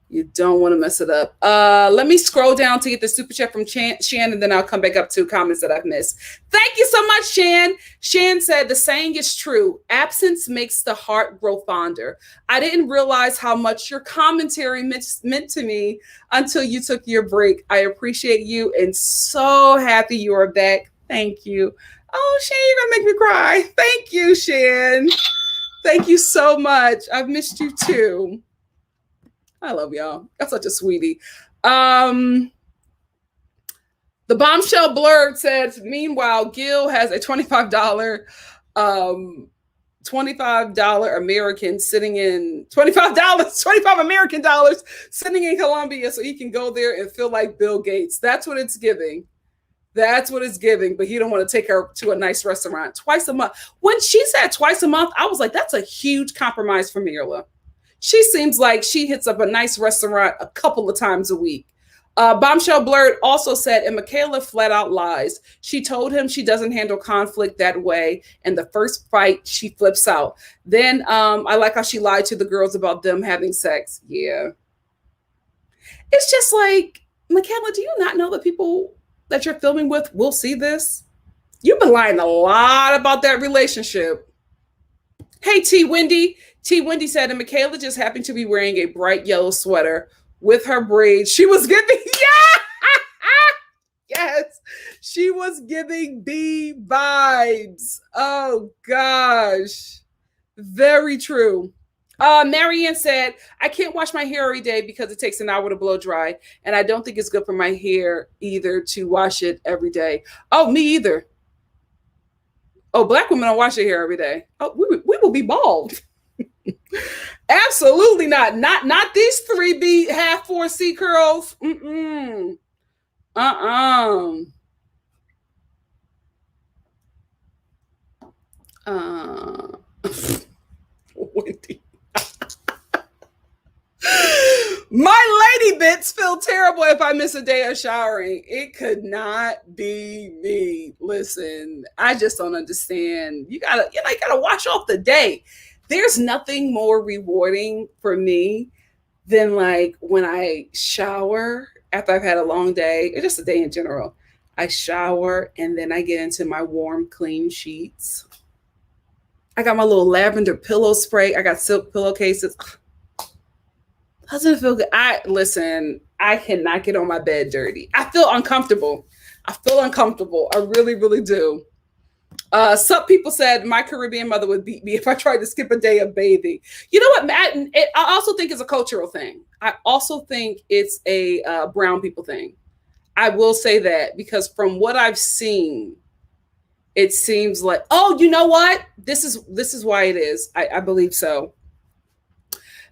You don't want to mess it up. Let me scroll down to get the super chat from Shan, and then I'll come back up to comments that I've missed. Thank you so much, Shan. Shan said, the saying is true. Absence makes the heart grow fonder. I didn't realize how much your commentary meant to me until you took your break. I appreciate you and so happy you are back. Thank you. Oh, Shan, you're going to make me cry. Thank you, Shan. Thank you so much. I've missed you too. I love y'all. That's such a sweetie. The bombshell blurred said, meanwhile, Gil has a $25 American sitting in $25 American dollars sitting in Colombia so he can go there and feel like Bill Gates. That's what it's giving. That's what it's giving. But he don't want to take her to a nice restaurant twice a month. When she said twice a month, I was like, that's a huge compromise for Mirla. She seems like she hits up a nice restaurant a couple of times a week. Bombshell Blurred also said, and Michaela flat out lies. She told him she doesn't handle conflict that way. And the first fight, she flips out. Then I like how she lied to the girls about them having sex. Yeah. It's just like, Michaela, do you not know that people that you're filming with will see this? You've been lying a lot about that relationship. Hey, T. Wendy. T. Wendy said, and Michaela just happened to be wearing a bright yellow sweater with her braids. She was giving, yes, she was giving B vibes. Oh, gosh. Very true. Marianne said, I can't wash my hair every day because it takes an hour to blow dry. And I don't think it's good for my hair either to wash it every day. Oh, me either. Oh, Black women don't wash their hair every day. Oh, we will be bald. Absolutely not. Not these 3B half 4C curls. Mm-mm. Wendy. My lady bits feel terrible if I miss a day of showering. It could not be me. Listen, I just don't understand. You gotta wash off the day. There's nothing more rewarding for me than like when I shower after I've had a long day, or just a day in general. I shower and then I get into my warm, clean sheets. I got my little lavender pillow spray. I got silk pillowcases. Doesn't it feel good? I cannot get on my bed dirty. I feel uncomfortable. I really, really do. Some people said my Caribbean mother would beat me if I tried to skip a day of bathing. You know what, Matt? I also think it's a cultural thing. I also think it's a brown people thing. I will say that because from what I've seen, it seems like, oh, you know what? This is why it is. I believe so.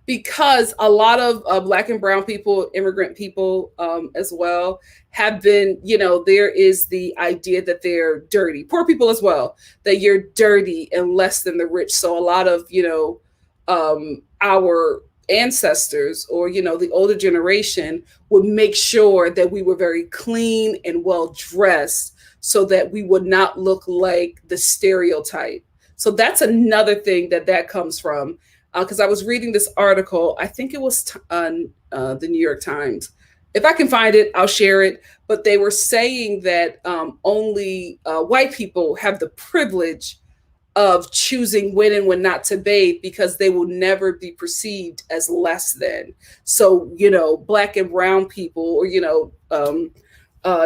Because a lot of Black and brown people, immigrant people as well, have been, there is the idea that they're dirty. Poor people as well, that you're dirty and less than the rich. So a lot of, our ancestors or, the older generation would make sure that we were very clean and well dressed so that we would not look like the stereotype. So that's another thing that comes from. Because I was reading this article, I think it was the New York Times. If I can find it, I'll share it. But they were saying that only white people have the privilege of choosing when and when not to bathe because they will never be perceived as less than. So, Black and brown people or,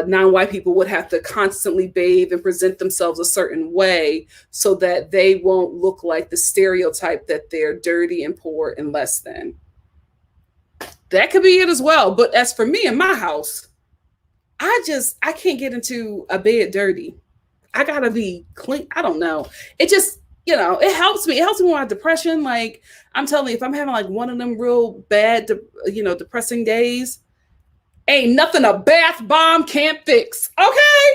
non-white people would have to constantly bathe and present themselves a certain way so that they won't look like the stereotype that they're dirty and poor and less than. That could be it as well. But as for me in my house, I can't get into a bed dirty. I gotta be clean. I don't know. It just, it helps me. It helps me with my depression. Like I'm telling you, if I'm having like one of them real bad, depressing days, ain't nothing a bath bomb can't fix. Okay?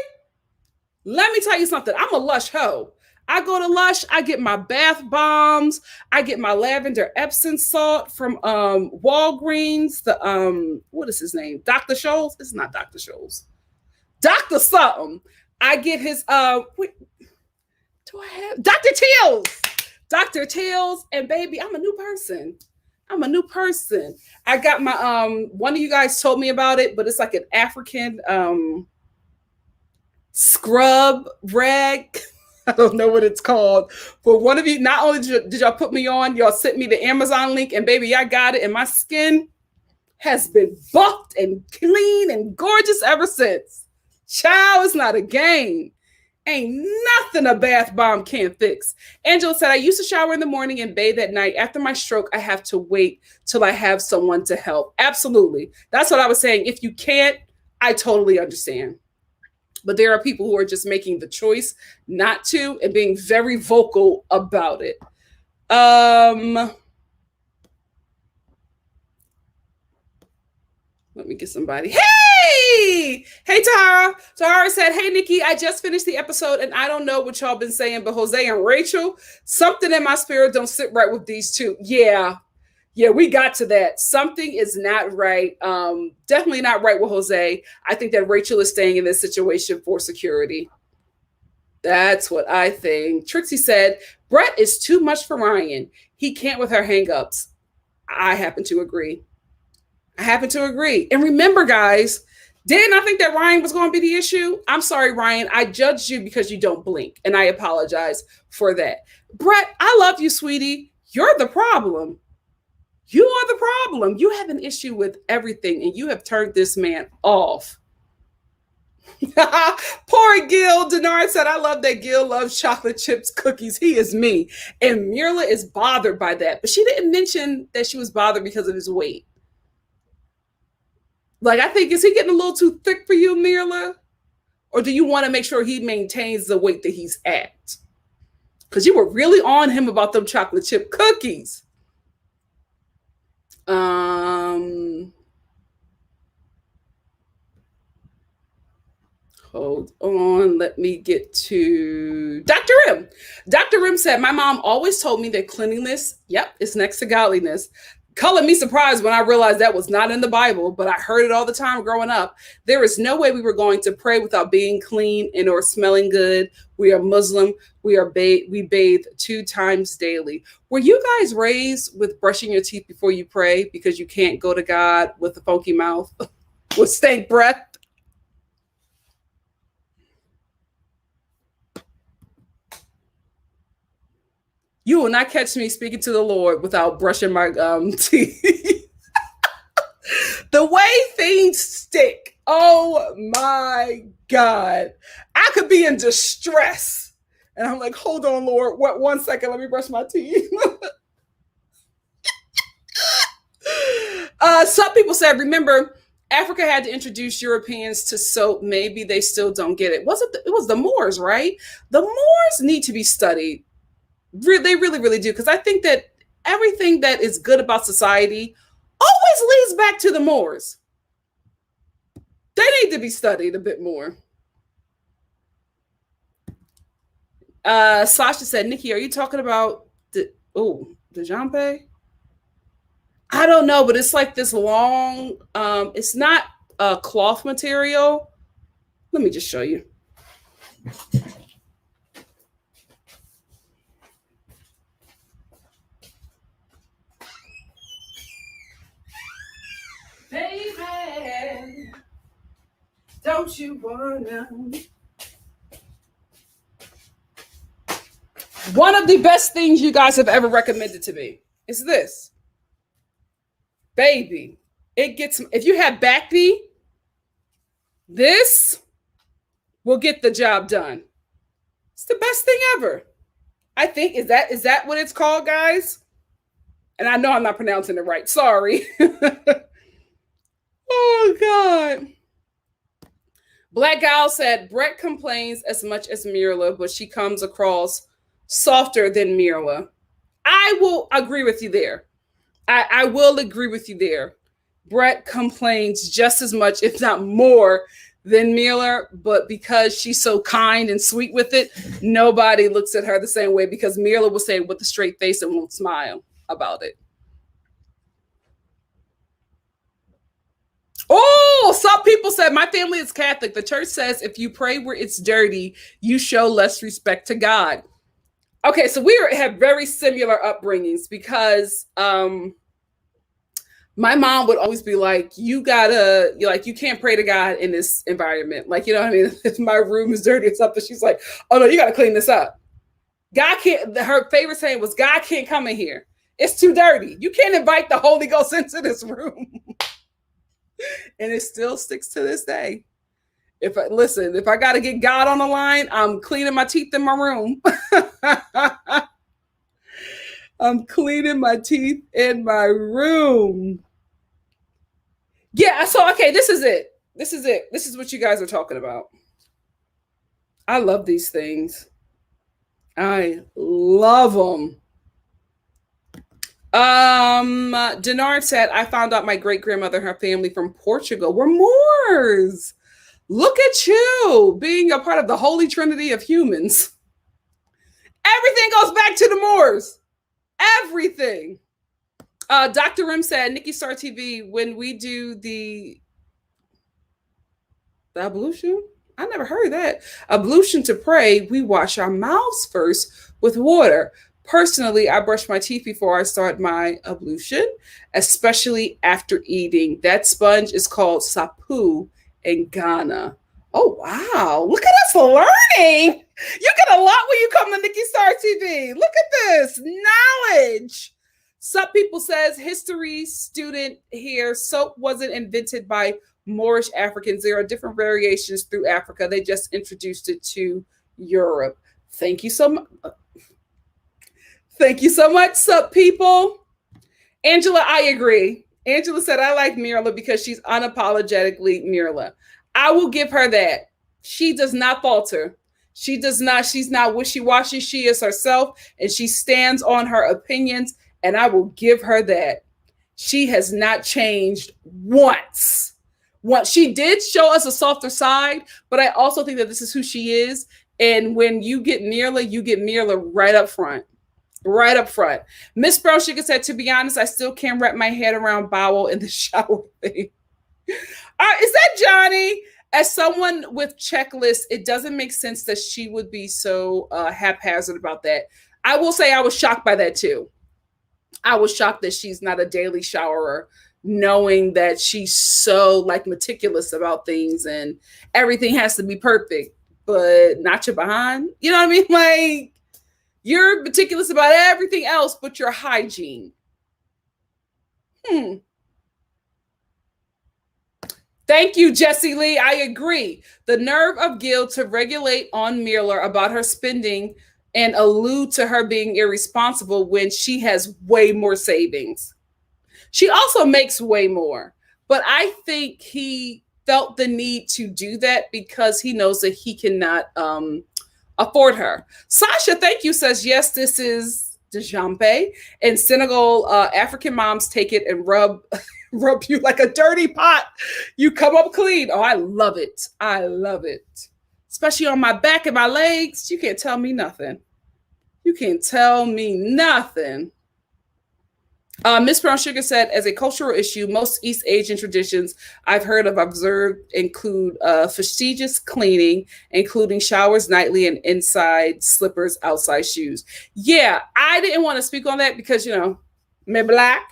Let me tell you something. I'm a lush hoe. I go to Lush, I get my bath bombs, I get my lavender Epsom salt from Walgreens, the what is his name? Dr. Scholl's? It's not Dr. Scholl's. Dr. something. I get his wait, do I have Dr. Teal's? Dr. Teal's, and baby, I'm a new person. I'm a new person. I got my one of you guys told me about it, but it's like an African scrub rag. I don't know what it's called. But one of you, not only did y'all put me on, y'all sent me the Amazon link, and baby, I got it, and my skin has been buffed and clean and gorgeous ever since. Child, it's not a game. Ain't nothing a bath bomb can't fix. Angela said, I used to shower in the morning and bathe at night. After my stroke, I have to wait till I have someone to help. Absolutely. That's what I was saying. If you can't, I totally understand. But there are people who are just making the choice not to and being very vocal about it. Let me get somebody. Hey, Tara. Tara said, hey, Nikki, I just finished the episode and I don't know what y'all been saying, but Jose and Rachel, something in my spirit don't sit right with these two. Yeah, we got to that. Something is not right. Definitely not right with Jose. I think that Rachel is staying in this situation for security. That's what I think. Trixie said, Brett is too much for Ryan. He can't with her hangups. I happen to agree. And remember, guys, didn't I think that Ryan was going to be the issue? I'm sorry, Ryan. I judged you because you don't blink, and I apologize for that. Brett, I love you, sweetie. You're the problem. You are the problem. You have an issue with everything, and you have turned this man off. Poor Gil. Denard said, I love that Gil loves chocolate chips cookies. He is me. And Mirla is bothered by that. But she didn't mention that she was bothered because of his weight. Like, I think, is he getting a little too thick for you, Mirla? Or do you want to make sure he maintains the weight that he's at? Because you were really on him about them chocolate chip cookies. Hold on. Let me get to Dr. Rim. Dr. Rim said, my mom always told me that cleanliness, is next to godliness. Color me surprised when I realized that was not in the Bible, but I heard it all the time growing up. There is no way we were going to pray without being clean and or smelling good. We are Muslim. We bathe 2 times daily. Were you guys raised with brushing your teeth before you pray because you can't go to God with a funky mouth, with stank breath? You will not catch me speaking to the Lord without brushing my teeth. The way things stick. Oh my God. I could be in distress. And I'm like, hold on, Lord. What? 1 second. Let me brush my teeth. Some people said, remember, Africa had to introduce Europeans to soap. Maybe they still don't get it. It was the Moors, right? The Moors need to be studied. They really, really do. Because I think that everything that is good about society always leads back to the Moors. They need to be studied a bit more. Sasha said, Nikki, are you talking about the Jampe? I don't know, but it's like this long, it's not a cloth material. Let me just show you. Baby, don't you wanna? One of the best things you guys have ever recommended to me is this. Baby, it gets, if you have back knee, this will get the job done. It's the best thing ever. I think, is that what it's called, guys? And I know I'm not pronouncing it right. Sorry. Oh, God. Black Gal said, Brett complains as much as Mirla, but she comes across softer than Mirla. I will agree with you there. I will agree with you there. Brett complains just as much, if not more, than Mila, but because she's so kind and sweet with it, nobody looks at her the same way because Mila will say it with a straight face and won't smile about it. Oh, some people said my family is Catholic. The church says if you pray where it's dirty, you show less respect to God. Okay, so we have very similar upbringings because my mom would always be like, you gotta, you can't pray to God in this environment. Like, you know what I mean? If my room is dirty or something, she's like, oh no, you gotta clean this up. God can't, her favorite saying was, God can't come in here. It's too dirty. You can't invite the Holy Ghost into this room. And it still sticks to this day. If I got to get God on the line, I'm cleaning my teeth in my room. I'm cleaning my teeth in my room. Yeah, so, okay, this is it. This is what you guys are talking about. I love these things. I love them. Denard said, I found out my great-grandmother and her family from Portugal were Moors. Look at you being a part of the holy trinity of humans. Everything goes back to the Moors. Everything. Dr. Rim said, NikkiStar TV, when we do the ablution, I never heard that. Ablution to pray, we wash our mouths first with water. Personally, I brush my teeth before I start my ablution, especially after eating. That sponge is called sapu in Ghana. Oh, wow. Look at us learning. You get a lot when you come to NikkiStar TV. Look at this knowledge. Some people says history student here. Soap wasn't invented by Moorish Africans. There are different variations through Africa. They just introduced it to Europe. Thank you so much. Thank you so much, sup people. Angela, I agree. Angela said, I like Mirla because she's unapologetically Mirla. I will give her that. She does not falter. She does not. She's not wishy-washy. She is herself, and she stands on her opinions, and I will give her that. She has not changed once. She did show us a softer side, but I also think that this is who she is. And when you get Mirla right up front. Right up front. Miss Brown Sugar said, to be honest, I still can't wrap my head around bowel in the shower thing. Is that Johnny? As someone with checklists, it doesn't make sense that she would be so haphazard about that. I will say I was shocked by that too. I was shocked that she's not a daily showerer, knowing that she's so meticulous about things and everything has to be perfect, but not your behind. You know what I mean? You're meticulous about everything else but your hygiene. Thank you, Jessie Lee. I agree. The nerve of Gil to regulate on Mirla about her spending and allude to her being irresponsible when she has way more savings. She also makes way more. But I think he felt the need to do that because he knows that he cannot afford her. Sasha, thank you, says, yes, this is Djambe. In Senegal, African moms take it and rub you like a dirty pot. You come up clean. Oh, I love it. I love it. Especially on my back and my legs. You can't tell me nothing. You can't tell me nothing. Miss Brown Sugar said, as a cultural issue, most East Asian traditions I've heard of observed include fastidious cleaning, including showers nightly and inside slippers, outside shoes. Yeah, I didn't want to speak on that because, me black.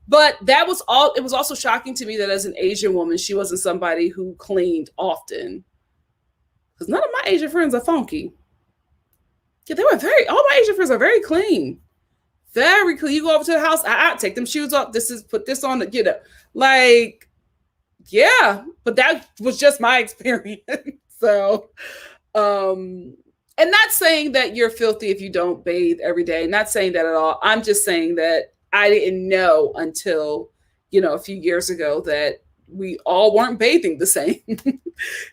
But that was all. It was also shocking to me that as an Asian woman, she wasn't somebody who cleaned often. Because none of my Asian friends are funky. Yeah, all my Asian friends are very clean. Very clean. You go over to the house, take them shoes off. Put this on, yeah, but that was just my experience. So, and not saying that you're filthy if you don't bathe every day. Not saying that at all. I'm just saying that I didn't know until, a few years ago that we all weren't bathing the same.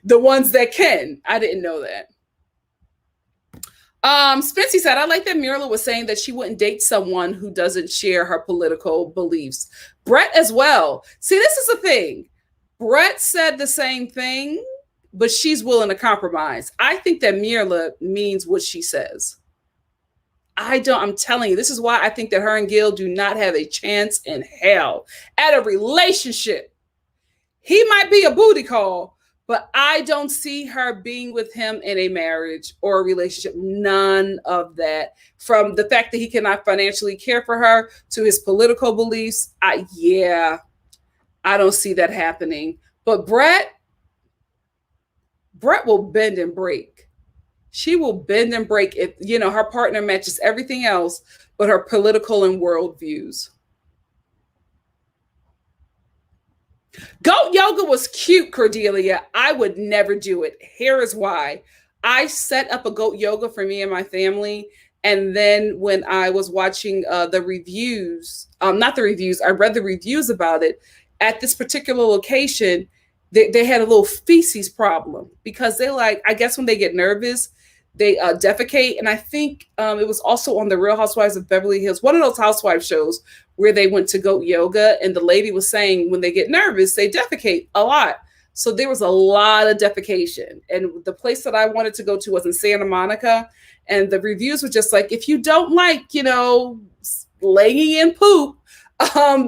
The ones that can, I didn't know that. Spency said, I like that Mirla was saying that she wouldn't date someone who doesn't share her political beliefs. Brett as well. See, this is the thing. Brett said the same thing. but she's willing to compromise. I think that Mirla means what she says. I'm telling you, this is why I think that her and Gil do not have a chance in hell at a relationship. He might be a booty call, but I don't see her being with him in a marriage or a relationship. None of that. From the fact that he cannot financially care for her to his political beliefs, I don't see that happening. But Brett will bend and break. She will bend and break if, her partner matches everything else but her political and world views. Goat yoga was cute, Cordelia. I would never do it. Here is why. I set up a goat yoga for me and my family. And then when I was watching the reviews, not the reviews, I read the reviews about it at this particular location. They had a little feces problem because I guess when they get nervous, they defecate. And I think it was also on the Real Housewives of Beverly Hills, one of those housewife shows where they went to goat yoga. And the lady was saying when they get nervous, they defecate a lot. So there was a lot of defecation. And the place that I wanted to go to was in Santa Monica. And the reviews were just like, if you don't like, laying in poop,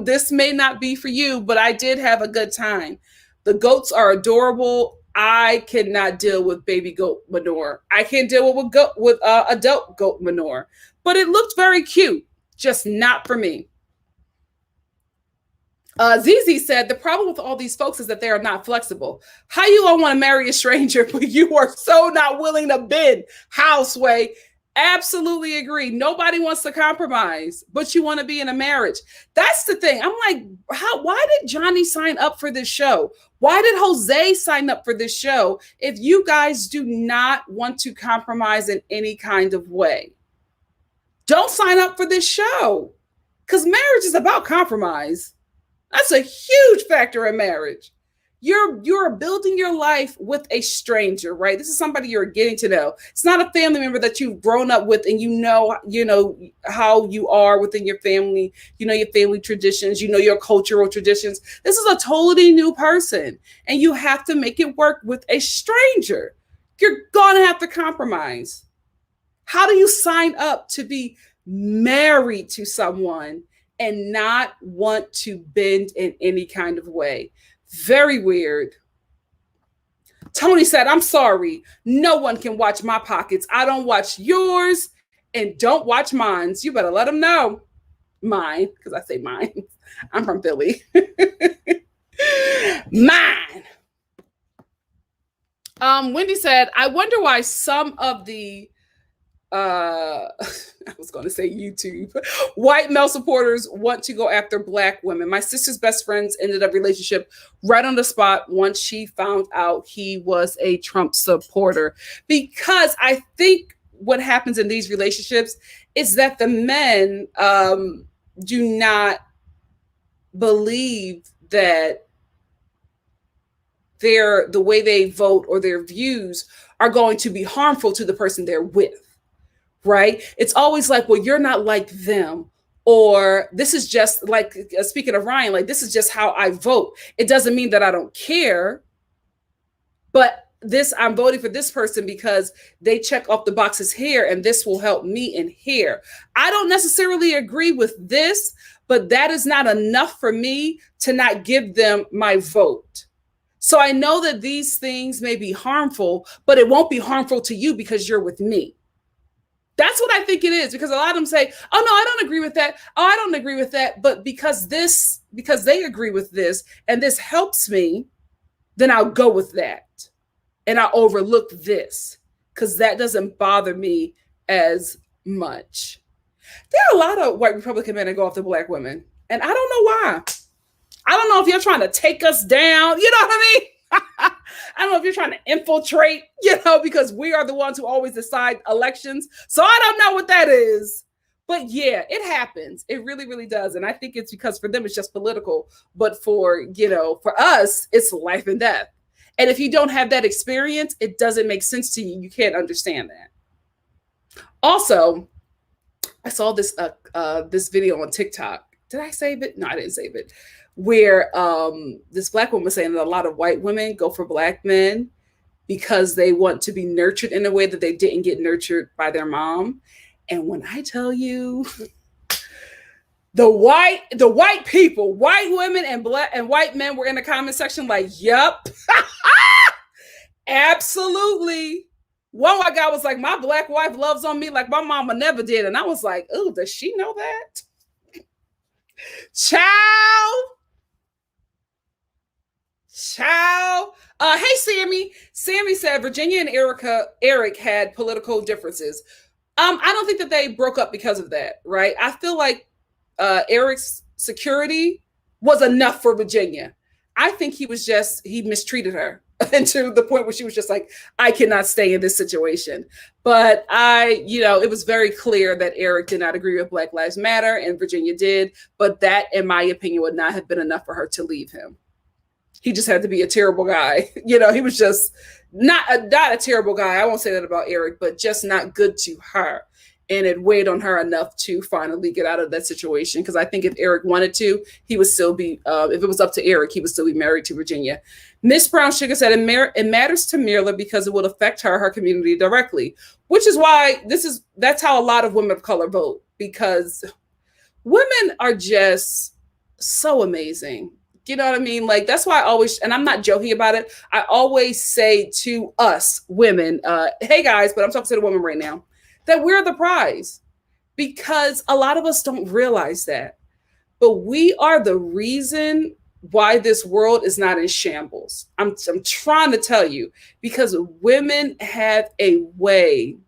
this may not be for you. But I did have a good time. The goats are adorable. I cannot deal with baby goat manure. I can't deal with adult goat manure. But it looked very cute, just not for me. Zizi said, the problem with all these folks is that they are not flexible. How you all want to marry a stranger, but you are so not willing to bend? Houseway. Absolutely agree. Nobody wants to compromise, but you want to be in a marriage. That's the thing. I'm like, why did Johnny sign up for this show? Why did Jose sign up for this show if you guys do not want to compromise in any kind of way? Don't sign up for this show, because marriage is about compromise. That's a huge factor in marriage. You're building your life with a stranger, right? This is somebody you're getting to know. It's not a family member that you've grown up with and you know how you are within your family, your family traditions, your cultural traditions. This is a totally new person, and you have to make it work with a stranger. You're going to have to compromise. How do you sign up to be married to someone and not want to bend in any kind of way? Very weird. Tony said, I'm sorry. No one can watch my pockets. I don't watch yours, and don't watch mine. You better let them know. Mine, because I say mine. I'm from Philly. Mine. Wendy said, I wonder why some of the I was going to say YouTube, white male supporters want to go after Black women. My sister's best friends ended a relationship right on the spot once she found out he was a Trump supporter. Because I think what happens in these relationships is that the men do not believe that the way they vote or their views are going to be harmful to the person they're with. Right? It's always like, well, you're not like them. Or this is just like, speaking of Ryan, like, this is just how I vote. It doesn't mean that I don't care. But I'm voting for this person because they check off the boxes here, and this will help me in here. I don't necessarily agree with this, but that is not enough for me to not give them my vote. So I know that these things may be harmful, but it won't be harmful to you because you're with me. That's what I think it is, because a lot of them say, oh, no, I don't agree with that. Oh, I don't agree with that. But because they agree with this and this helps me, then I'll go with that. And I'll overlook this because that doesn't bother me as much. There are a lot of white Republican men that go after Black women. And I don't know why. I don't know if you're trying to take us down. You know what I mean? I don't know if you're trying to infiltrate, because we are the ones who always decide elections. So I don't know what that is. But yeah, it happens. It really, really does. And I think it's because for them, it's just political. But for us, it's life and death. And if you don't have that experience, it doesn't make sense to you. You can't understand that. Also, I saw this video on TikTok. Did I save it? No, I didn't save it. Where this Black woman was saying that a lot of white women go for Black men because they want to be nurtured in a way that they didn't get nurtured by their mom. And when I tell you, the white people, white women and black and white men were in the comment section like, "Yep, absolutely." One white guy was like, "My black wife loves on me like my mama never did," and I was like, "Oh, does she know that?" Ciao. Ciao. Hey, Sammy. Sammy said Virginia and Eric had political differences. I don't think that they broke up because of that, right? I feel like Eric's security was enough for Virginia. I think he mistreated her and to the point where she was just like, I cannot stay in this situation. But it was very clear that Eric did not agree with Black Lives Matter and Virginia did. But that, in my opinion, would not have been enough for her to leave him. He just had to be a terrible guy. He was just not a terrible guy. I won't say that about Eric, but just not good to her. And it weighed on her enough to finally get out of that situation. Because I think if Eric wanted to, he would still be, if it was up to Eric, he would still be married to Virginia. Miss Brown Sugar said it matters to Mirla because it will affect her community directly, which is why that's how a lot of women of color vote, because women are just so amazing. You know what I mean? Like, that's why I always, and I'm not joking about it, I always say to us women, hey guys, but I'm talking to the women right now, that we're the prize, because a lot of us don't realize that. But we are the reason why this world is not in shambles. I'm trying to tell you, because women have a way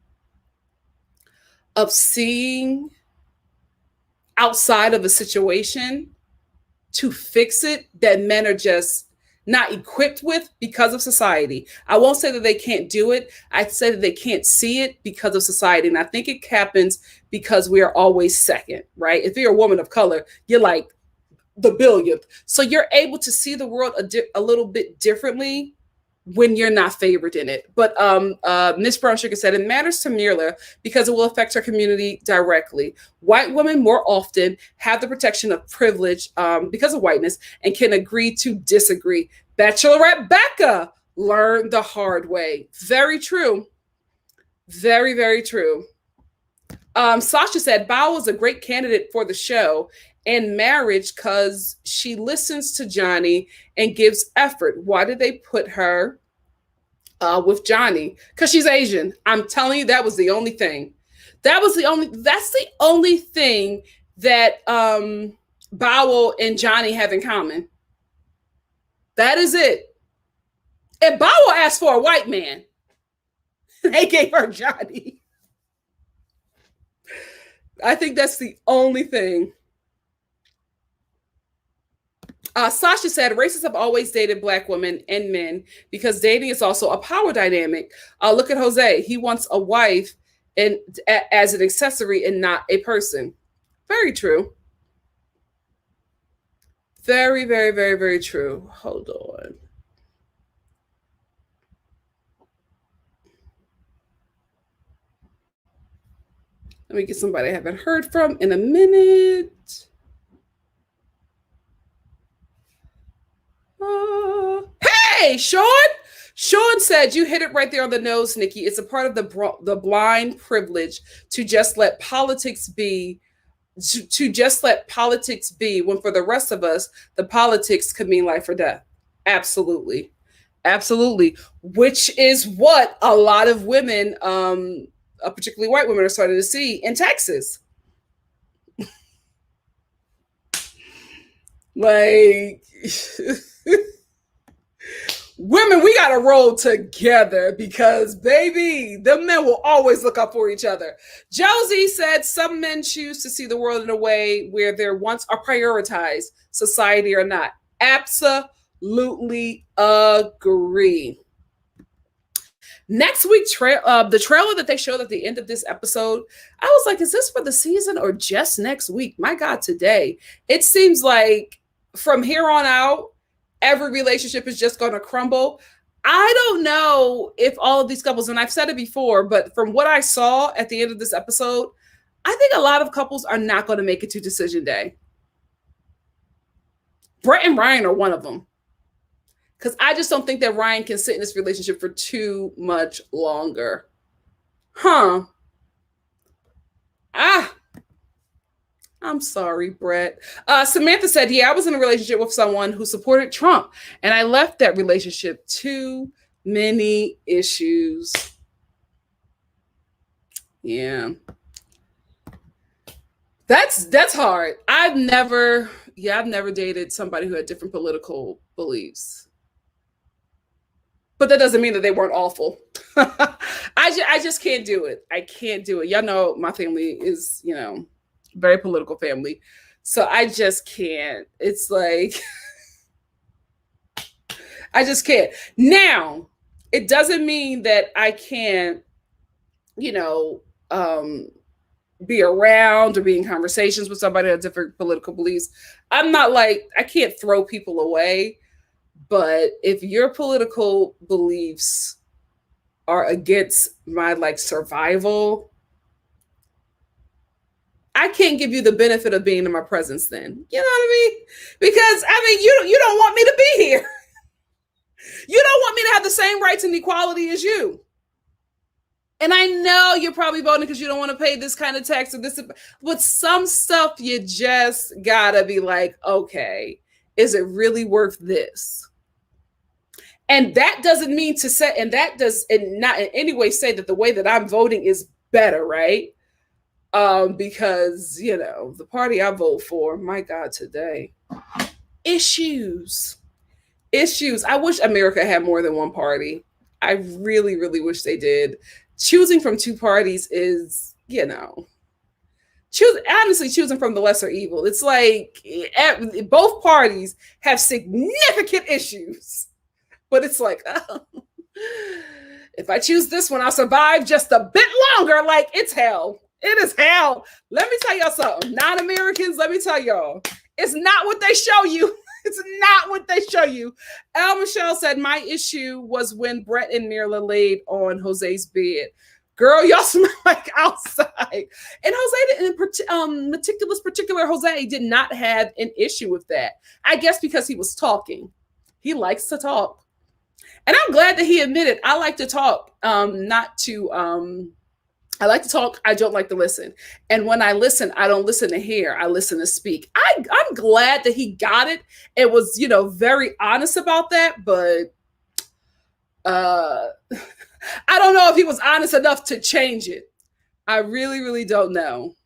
of seeing outside of a situation to fix it that men are just not equipped with because of society. I won't say that they can't do it. I'd say that they can't see it because of society. And I think it happens because we are always second, right? If you're a woman of color, you're like the billionth. So you're able to see the world a little bit differently when you're not favored in it. But Miss Brown Sugar said it matters to Mirla because it will affect her community directly. White women more often have the protection of privilege because of whiteness and can agree to disagree. Bachelorette Becca learned the hard way. Very true. Very, very true. Sasha said Bao was a great candidate for the show and marriage because she listens to Johnny and gives effort. Why did they put her with Johnny? Because she's Asian. I'm telling you, that was the only thing. That's the only thing that Bao and Johnny have in common. That is it. And Bao asked for a white man. They gave her Johnny. I think that's the only thing. Sasha said racists have always dated Black women and men because dating is also a power dynamic. Look at Jose. He wants a wife as an accessory and not a person. Very true. Very, very, very, very true. Hold on. Let me get somebody I haven't heard from in a minute. Hey, Sean. Sean said, you hit it right there on the nose, Nikki. It's a part of the blind privilege to just let politics be, to just let politics be, when for the rest of us, the politics could mean life or death. Absolutely. Absolutely. Which is what a lot of women, particularly white women, are starting to see in Texas. Like, women, we got to roll together because, baby, the men will always look up for each other. Josie said some men choose to see the world in a way where their wants are prioritized, society or not. Absolutely agree. Next week, the trailer that they showed at the end of this episode, I was like, is this for the season or just next week? My God, today. It seems like from here on out, every relationship is just going to crumble. I don't know if all of these couples, and I've said it before, but from what I saw at the end of this episode, I think a lot of couples are not going to make it to decision day. Brett and Ryan are one of them. because I just don't think that Ryan can sit in this relationship for too much longer. Huh. Ah, I'm sorry, Brett. Samantha said, yeah, I was in a relationship with someone who supported Trump, and I left that relationship. Too many issues. Yeah. That's hard. I've never dated somebody who had different political beliefs. But that doesn't mean that they weren't awful. I just can't do it. I can't do it. Y'all know my family is, very political family. So I just can't. It's like I just can't. Now, it doesn't mean that I can't, you know, um be around or be in conversations with somebody that has different political beliefs. I'm not like, I can't throw people away, but if your political beliefs are against my like survival, I can't give you the benefit of being in my presence then. You know what I mean? Because I mean, you don't want me to be here. You don't want me to have the same rights and equality as you. And I know you're probably voting because you don't want to pay this kind of tax or this, but some stuff you just gotta be like, okay, is it really worth this? And that doesn't mean to say, and that does and not in any way say that the way that I'm voting is better, right? Because the party I vote for, my God, today, issues. I wish America had more than one party. I really, really wish they did. Choosing from two parties is, choosing from the lesser evil. It's like both parties have significant issues, but it's like, oh, if I choose this one, I'll survive just a bit longer. Like, it's hell. It is hell. Let me tell y'all something. Non-Americans, let me tell y'all, it's not what they show you. It's not what they show you. Al Michelle said, my issue was when Brett and Mirla laid on Jose's bed. Girl, y'all smell like outside. And Jose, particular Jose, did not have an issue with that. I guess because he was talking. He likes to talk. And I'm glad that he admitted, I like to talk, I like to talk. I don't like to listen. And when I listen, I don't listen to hear. I listen to speak. I'm glad that he got it. It was, very honest about that. But I don't know if he was honest enough to change it. I really, really don't know.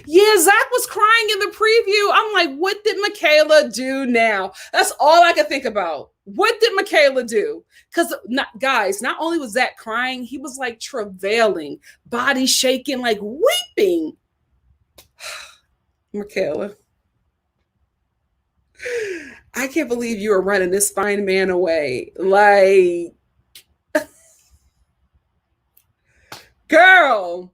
Yeah, Zach was crying in the preview. I'm like, what did Michaela do now? That's all I could think about. What did Michaela do? Because, guys, not only was Zach crying, he was like travailing, body shaking, like weeping. Michaela, I can't believe you were running this fine man away. Like, girl.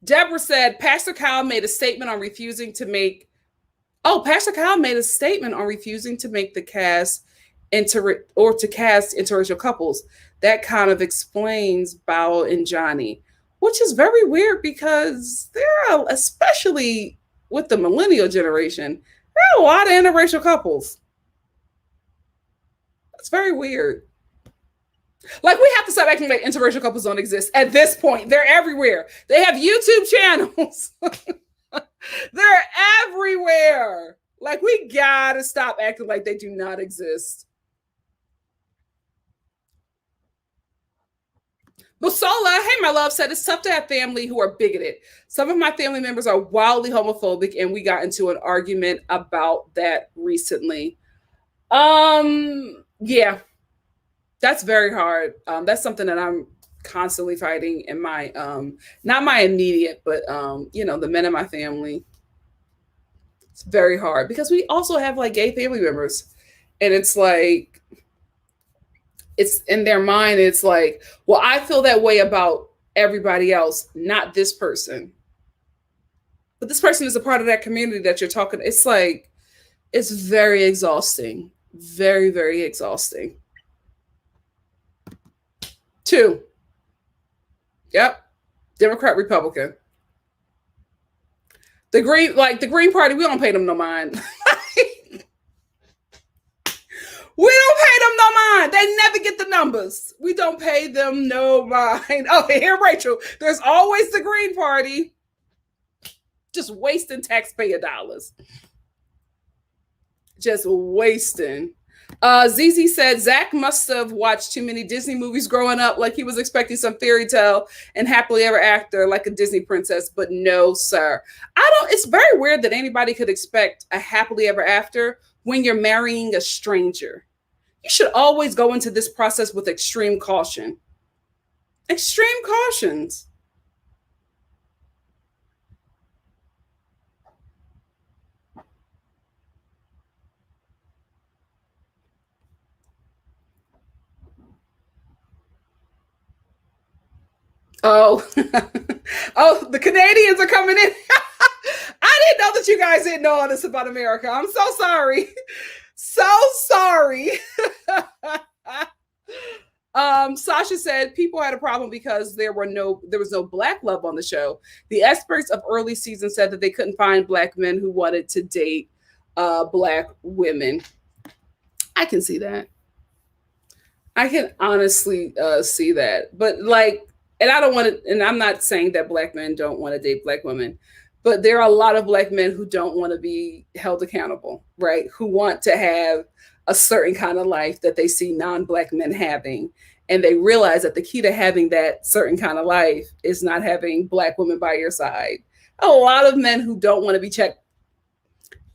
Deborah said, Pastor Kyle made a statement on refusing to make the cast to cast interracial couples. That kind of explains Bao and Johnny, which is very weird because there are, especially with the millennial generation, there are a lot of interracial couples. That's very weird. Like, we have to stop acting like interracial couples don't exist at this point. They're everywhere. They have YouTube channels. They're everywhere. Like, we gotta stop acting like they do not exist. Busola, hey, my love, said it's tough to have family who are bigoted. Some of my family members are wildly homophobic, and we got into an argument about that recently. Yeah. That's very hard. That's something that I'm constantly fighting in my, not my immediate, but, the men in my family. It's very hard because we also have like gay family members. And it's like, it's in their mind. It's like, well, I feel that way about everybody else, not this person. But this person is a part of that community that you're talking. It's like, it's very exhausting. Very, very exhausting. 2. Yep. Democrat, Republican. The Green Party, we don't pay them no mind. We don't pay them no mind. They never get the numbers. We don't pay them no mind. Oh, here, Rachel. There's always the Green Party. Just wasting taxpayer dollars. Just wasting. ZZ said Zach must have watched too many Disney movies growing up, like he was expecting some fairy tale and happily ever after, like a Disney princess. But no, sir. It's very weird that anybody could expect a happily ever after when you're marrying a stranger. You should always go into this process with extreme caution. Extreme cautions. Oh, oh, the Canadians are coming in. I didn't know that you guys didn't know all this about America. I'm so sorry. So sorry. Sasha said people had a problem because there was no black love on the show. The experts of early season said that they couldn't find black men who wanted to date black women. I can see that. I can honestly see that. But and I don't want to, and I'm not saying that black men don't want to date black women, but there are a lot of black men who don't want to be held accountable, right? Who want to have a certain kind of life that they see non-black men having. And they realize that the key to having that certain kind of life is not having black women by your side. A lot of men who don't want to be checked,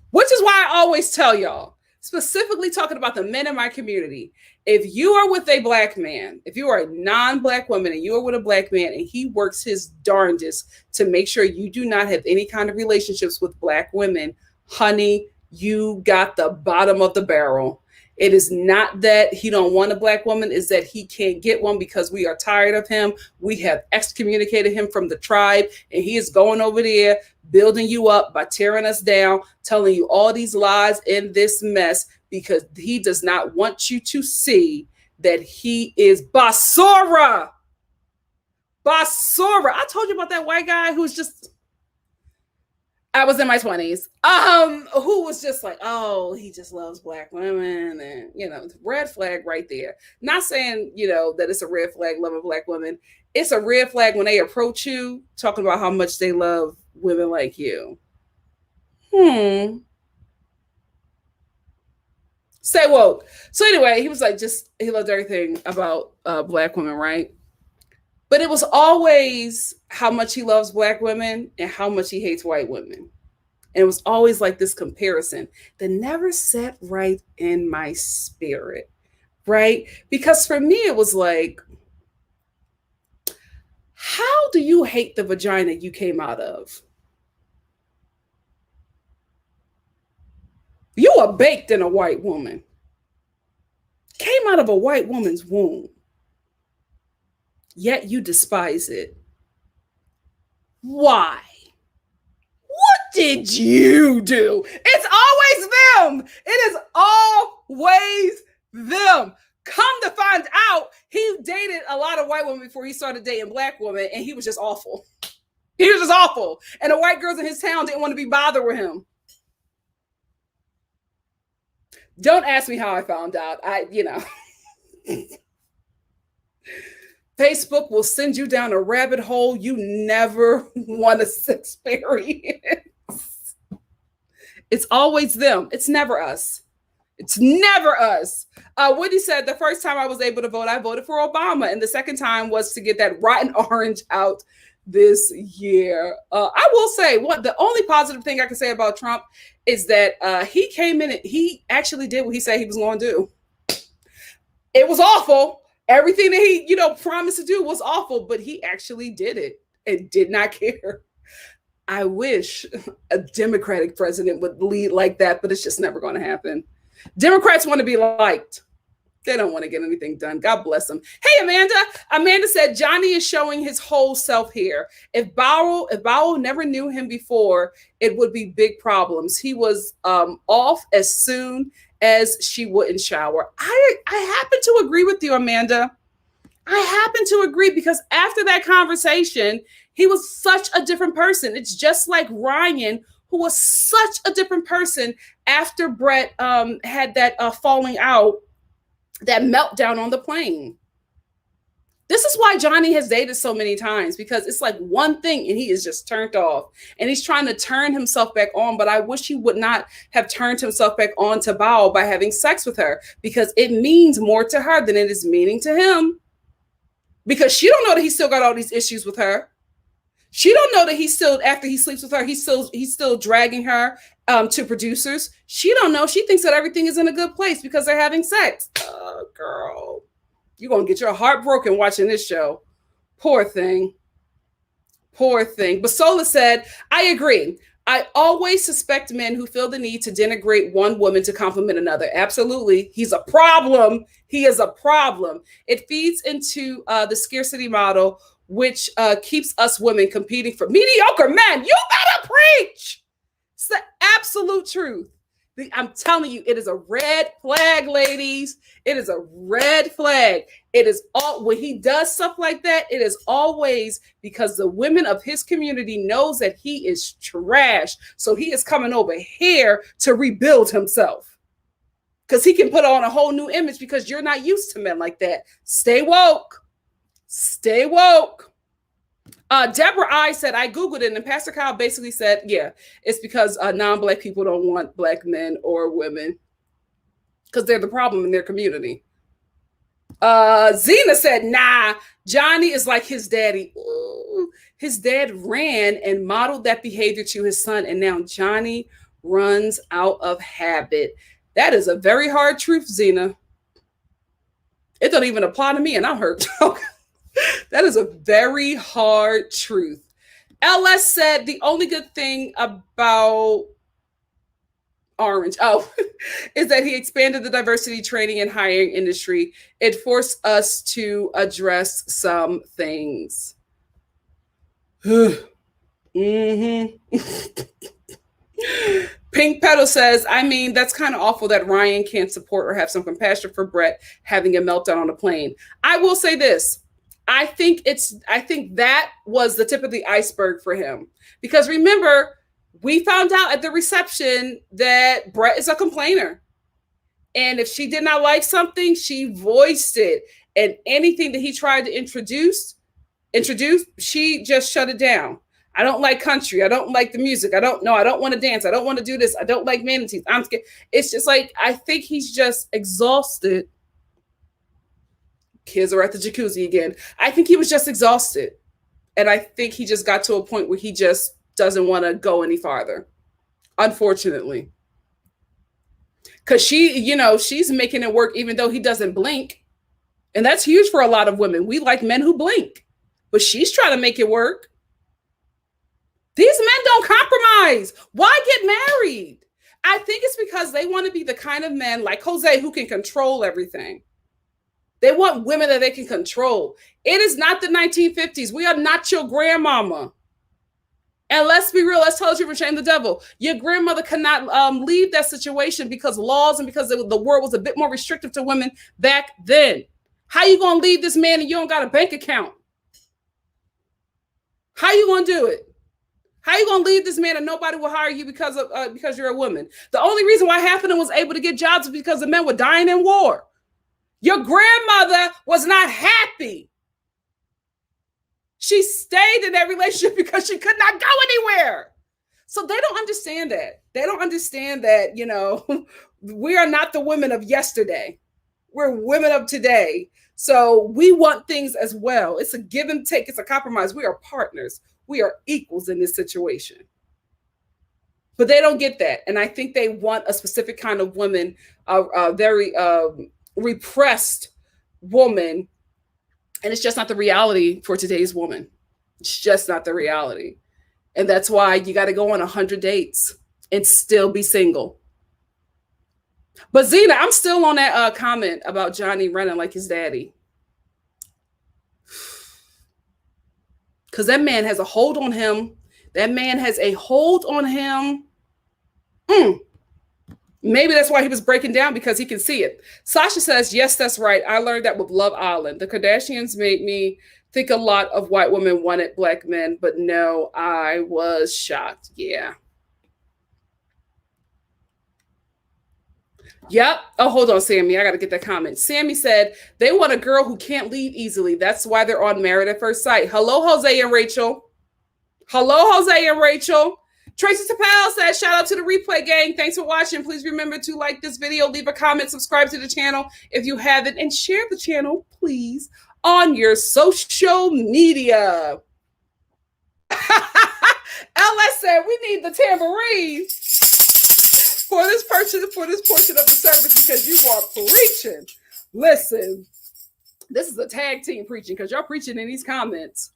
which is why I always tell y'all, specifically talking about the men in my community, if you are with a black man, if you are a non-black woman and you are with a black man and he works his darndest to make sure you do not have any kind of relationships with black women, honey, you got the bottom of the barrel. It is not that he don't want a black woman, it's that he can't get one because we are tired of him. We have excommunicated him from the tribe, and he is going over there building you up by tearing us down, telling you all these lies in this mess because he does not want you to see that he is Basura. Basura. I told you about that white guy who's just, I was in my 20s, who was just like, oh, he just loves black women. And, red flag right there. Not saying, that it's a red flag loving black women. It's a red flag when they approach you talking about how much they love women like you. Say woke. So anyway, he was like, he loved everything about black women, right? But it was always how much he loves black women and how much he hates white women. And it was always like this comparison that never sat right in my spirit, right? Because for me, it was like, how do you hate the vagina you came out of? You are baked in a white woman. Came out of a white woman's womb. Yet you despise it. Why? What did you do? It's always them. It is always them. Come to find out, he dated a lot of white women before he started dating black women, and he was just awful. He was just awful. And the white girls in his town didn't want to be bothered with him. Don't ask me how I found out. Facebook will send you down a rabbit hole you never want to experience. It's always them. It's never us. It's never us. Woody said, the first time I was able to vote, I voted for Obama. And the second time was to get that rotten orange out this year. I will say, the only positive thing I can say about Trump is that he came in and he actually did what he said he was going to do. It was awful. Everything that he, promised to do was awful, but he actually did it and did not care. I wish a Democratic president would lead like that, but it's just never going to happen. Democrats want to be liked. They don't want to get anything done. God bless them. Hey, Amanda. Amanda said Johnny is showing his whole self here. If Bowell never knew him before, it would be big problems. He was off as soon as she wouldn't shower. I happen to agree with you, Amanda. I happen to agree because after that conversation, He was such a different person. It's just like Ryan, who was such a different person after Brett had that falling out, that meltdown on the plane. This is why Johnny has dated so many times, because it's like one thing and he is just turned off and he's trying to turn himself back on. But I wish he would not have turned himself back on to Bao by having sex with her, because it means more to her than it is meaning to him. Because she don't know that he still got all these issues with her. She don't know that he's still, after he sleeps with her, he's still dragging her to producers. She don't know. She thinks that everything is in a good place because they're having sex. Oh, girl. You're going to get your heart broken watching this show. Poor thing. Poor thing. Basola said, I agree. I always suspect men who feel the need to denigrate one woman to compliment another. Absolutely. He's a problem. He is a problem. It feeds into the scarcity model, which keeps us women competing for mediocre men. You better preach. It's the absolute truth. I'm telling you, it is a red flag, ladies. It is a red flag. It is all, when he does stuff like that, it is always because the women of his community knows that he is trash. So he is coming over here to rebuild himself, because he can put on a whole new image, because you're not used to men like that. Stay woke. Stay woke. Deborah I said, I Googled it, and Pastor Kyle basically said, yeah, it's because non-Black people don't want Black men or women because they're the problem in their community. Zena said, nah, Johnny is like his daddy. Ooh, his dad ran and modeled that behavior to his son, and now Johnny runs out of habit. That is a very hard truth, Zena. It don't even apply to me, and I'm hurt. That is a very hard truth. LS said the only good thing about Orange, is that he expanded the diversity training and hiring industry. It forced us to address some things. Mm-hmm. Pink Petal says, I mean, that's kind of awful that Ryan can't support or have some compassion for Brett having a meltdown on a plane. I will say this. I think that was the tip of the iceberg for him. Because remember, we found out at the reception that Brett is a complainer. And if she did not like something, she voiced it. And anything that he tried to introduce, she just shut it down. I don't like country. I don't like the music. I don't want to dance. I don't want to do this. I don't like manatees. I'm scared. It's just like, I think he's just exhausted. Kids are at the jacuzzi again. I think he was just exhausted. And I think he just got to a point where he just doesn't want to go any farther. Unfortunately. Because she's making it work even though he doesn't blink. And that's huge for a lot of women. We like men who blink. But she's trying to make it work. These men don't compromise. Why get married? I think it's because they want to be the kind of men like Jose who can control everything. They want women that they can control. It is not the 1950s. We are not your grandmama. And let's be real. Let's tell the truth and shame the devil. Your grandmother cannot leave that situation because laws and because the world was a bit more restrictive to women back then. How you going to leave this man and you don't got a bank account? How you going to do it? How you going to leave this man and nobody will hire you because you're a woman? The only reason why Happening was able to get jobs is because the men were dying in war. Your grandmother was not happy. She stayed in that relationship because she could not go anywhere. So they don't understand that. They don't understand that, we are not the women of yesterday. We're women of today. So we want things as well. It's a give and take. It's a compromise. We are partners. We are equals in this situation. But they don't get that. And I think they want a specific kind of woman, a very repressed woman. And it's just not the reality for today's woman. It's just not the reality. And that's why you got to go on 100 dates and still be single. But Zena, I'm still on that comment about Johnny running like his daddy. Because that man has a hold on him. That man has a hold on him. Maybe that's why he was breaking down, because he can see it. Sasha says, yes, that's right. I learned that with Love Island. The Kardashians made me think a lot of white women wanted black men, but no, I was shocked. Yeah. Yep. Oh, hold on, Sammy. I got to get that comment. Sammy said they want a girl who can't leave easily. That's why they're on Married at First Sight. Hello, Jose and Rachel. Hello, Jose and Rachel. Tracy Tapal says, shout out to the replay gang. Thanks for watching. Please remember to like this video, leave a comment, subscribe to the channel if you haven't, and share the channel, please, on your social media. LS said, we need the tambourine for this portion of the service, because you are preaching. Listen, this is a tag team preaching, because y'all preaching in these comments.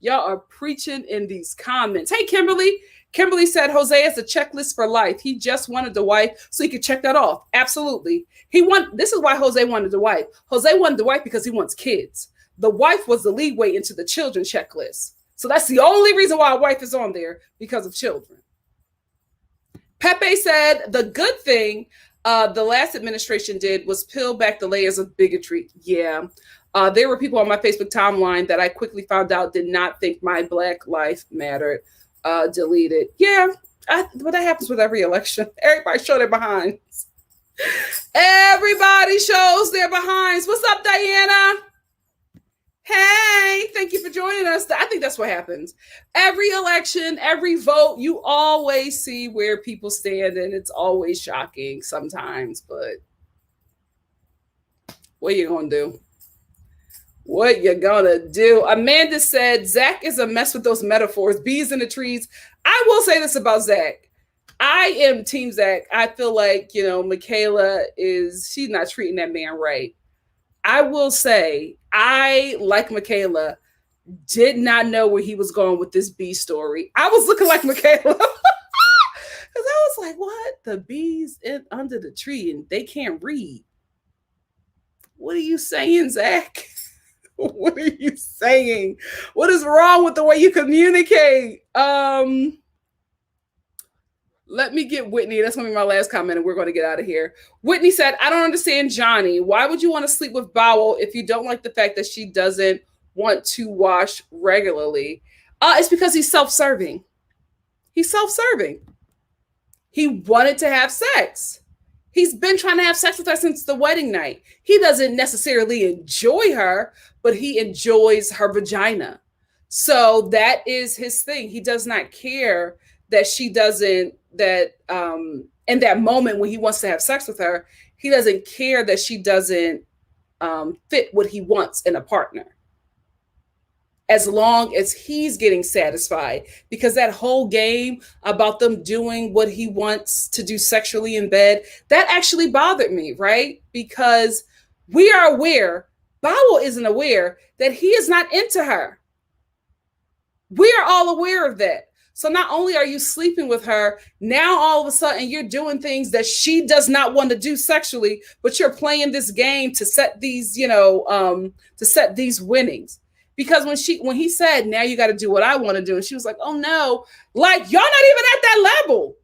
Y'all are preaching in these comments. Hey, Kimberly. Kimberly said Jose has a checklist for life. He just wanted the wife so he could check that off. Absolutely. This is why Jose wanted the wife. Jose wanted the wife because he wants kids. The wife was the leeway into the children checklist. So that's the only reason why a wife is on there, because of children. Pepe said the good thing the last administration did was peel back the layers of bigotry. Yeah. There were people on my Facebook timeline that I quickly found out did not think my Black life mattered. Deleted. Yeah, but that happens with every election. Everybody show their behinds. Everybody shows their behinds. What's up, Diana? Hey, thank you for joining us. I think that's what happens. Every election, every vote, you always see where people stand, and it's always shocking sometimes, but what are you going to do? What you gonna do? Amanda said, Zach is a mess with those metaphors. Bees in the trees. I will say this about Zach. I am team Zach. I feel like, Michaela she's not treating that man right. I will say, I, like Michaela, did not know where he was going with this bee story. I was looking like Michaela. Because I was like, what? The bees under the tree and they can't read. What are you saying, Zach? What are you saying? What is wrong with the way you communicate? Let me get Whitney. That's going to be my last comment, and we're going to get out of here. Whitney said, I don't understand Johnny. Why would you want to sleep with Bowel if you don't like the fact that she doesn't want to wash regularly? It's because he's self-serving. He's self-serving. He wanted to have sex. He's been trying to have sex with her since the wedding night. He doesn't necessarily enjoy her, but he enjoys her vagina. So that is his thing. He does not care that she doesn't, in that moment when he wants to have sex with her, he doesn't care that she doesn't fit what he wants in a partner. As long as he's getting satisfied, because that whole game about them doing what he wants to do sexually in bed, that actually bothered me, right? Because we are aware, Bowel isn't aware that he is not into her. We are all aware of that. So not only are you sleeping with her, now all of a sudden you're doing things that she does not want to do sexually, but you're playing this game to set these, to set these winnings. Because when he said, now you got to do what I want to do, and she was like, oh no, like, you're not even at that level.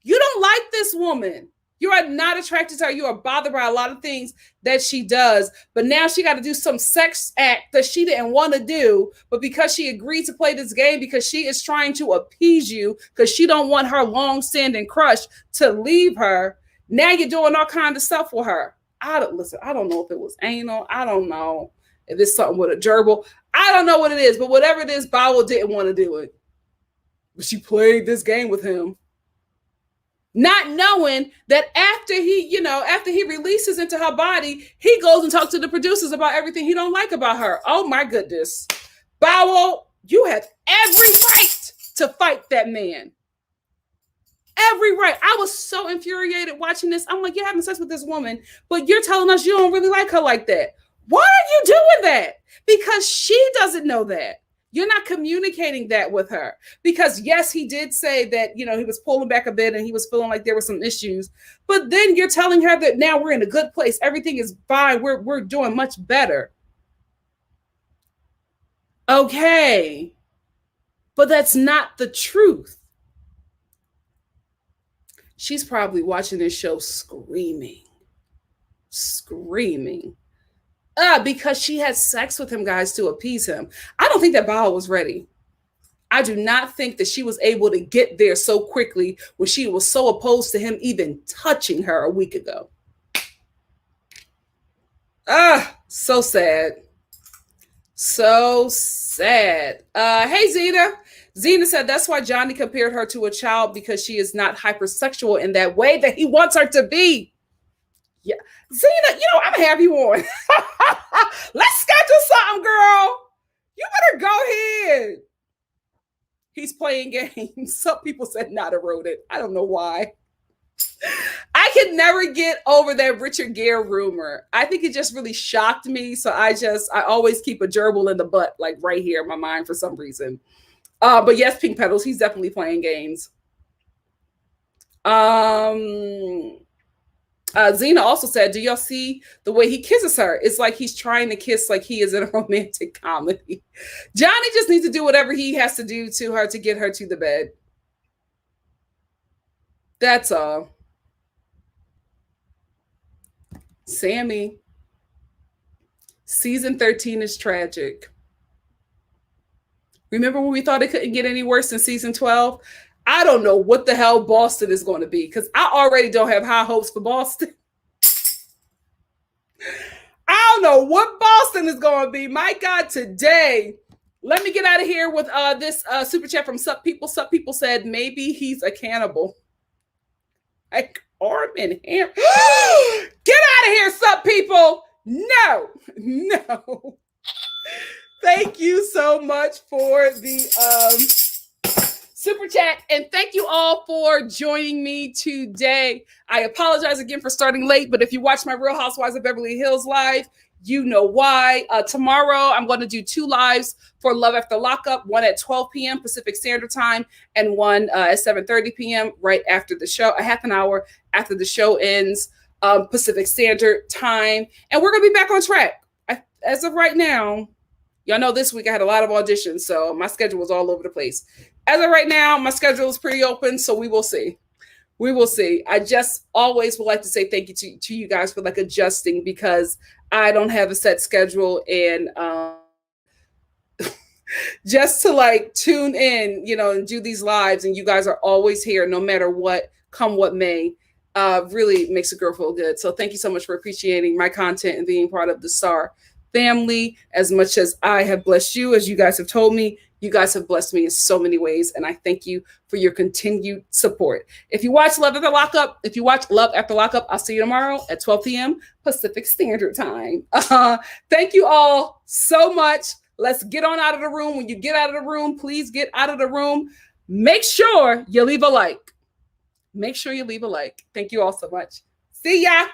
You don't like this woman. You are not attracted to her. You are bothered by a lot of things that she does. But now she got to do some sex act that she didn't want to do. But because she agreed to play this game, because she is trying to appease you, because she don't want her long-standing crush to leave her, now you're doing all kinds of stuff with her. I don't know if it was anal. I don't know if it's something with a gerbil. I don't know what it is. But whatever it is, Bowel didn't want to do it. But she played this game with him. Not knowing that after he releases into her body, he goes and talks to the producers about everything he don't like about her. Oh my goodness. Bowel, you have every right to fight that man. Every right. I was so infuriated watching this. I'm like, you're having sex with this woman, but you're telling us you don't really like her like that. Why are you doing that? Because she doesn't know that. You're not communicating that with her. Because yes, he did say that, he was pulling back a bit and he was feeling like there were some issues. But then you're telling her that now we're in a good place. Everything is fine. We're doing much better. Okay. But that's not the truth. She's probably watching this show screaming. Because she had sex with him, guys, to appease him. I don't think that Bao was ready. I do not think that she was able to get there so quickly when she was so opposed to him even touching her a week ago. So sad. So sad. Hey, Zena. Zena said that's why Johnny compared her to a child, because she is not hypersexual in that way that he wants her to be. Yeah. Zena, I'm going to have you on. Let's schedule something, girl. You better go ahead. He's playing games. Some people said not eroded. I don't know why. I could never get over that Richard Gere rumor. I think it just really shocked me. So I always keep a gerbil in the butt, like right here in my mind for some reason. But yes, Pink Petals, he's definitely playing games. Zena also said, do y'all see the way he kisses her? It's like he's trying to kiss like he is in a romantic comedy. Johnny just needs to do whatever he has to do to her to get her to the bed. That's all. Sammy, season 13 is tragic. Remember when we thought it couldn't get any worse than season 12? I don't know what the hell Boston is going to be, because I already don't have high hopes for Boston. I don't know what Boston is going to be. My God, today. Let me get out of here with this super chat from Sup People. Sup People said, maybe he's a cannibal. Like arm and hand. Get out of here, Sup People. No. Thank you so much for the super chat, and thank you all for joining me today. I apologize again for starting late, but if you watch my Real Housewives of Beverly Hills live, you know why. Tomorrow, I'm going to do 2 lives for Love After Lockup, one at 12 p.m. Pacific Standard Time and one at 7:30 p.m. right after the show, a half an hour after the show ends, Pacific Standard Time. And we're going to be back on track. As of right now, y'all know this week I had a lot of auditions, so my schedule was all over the place. As of right now, my schedule is pretty open, so we will see. I just always would like to say thank you to you guys for like adjusting, because I don't have a set schedule, and just to like tune in, and do these lives, and you guys are always here no matter what, come what may, really makes a girl feel good. So thank you so much for appreciating my content and being part of the Star family. As much as I have blessed you, as you guys have told me, you guys have blessed me in so many ways, and I thank you for your continued support. If you watch Love After Lockup, I'll see you tomorrow at 12 p.m. Pacific Standard Time. Thank you all so much. Let's get on out of the room. When you get out of the room, please get out of the room. Make sure you leave a like. Thank you all so much. See ya.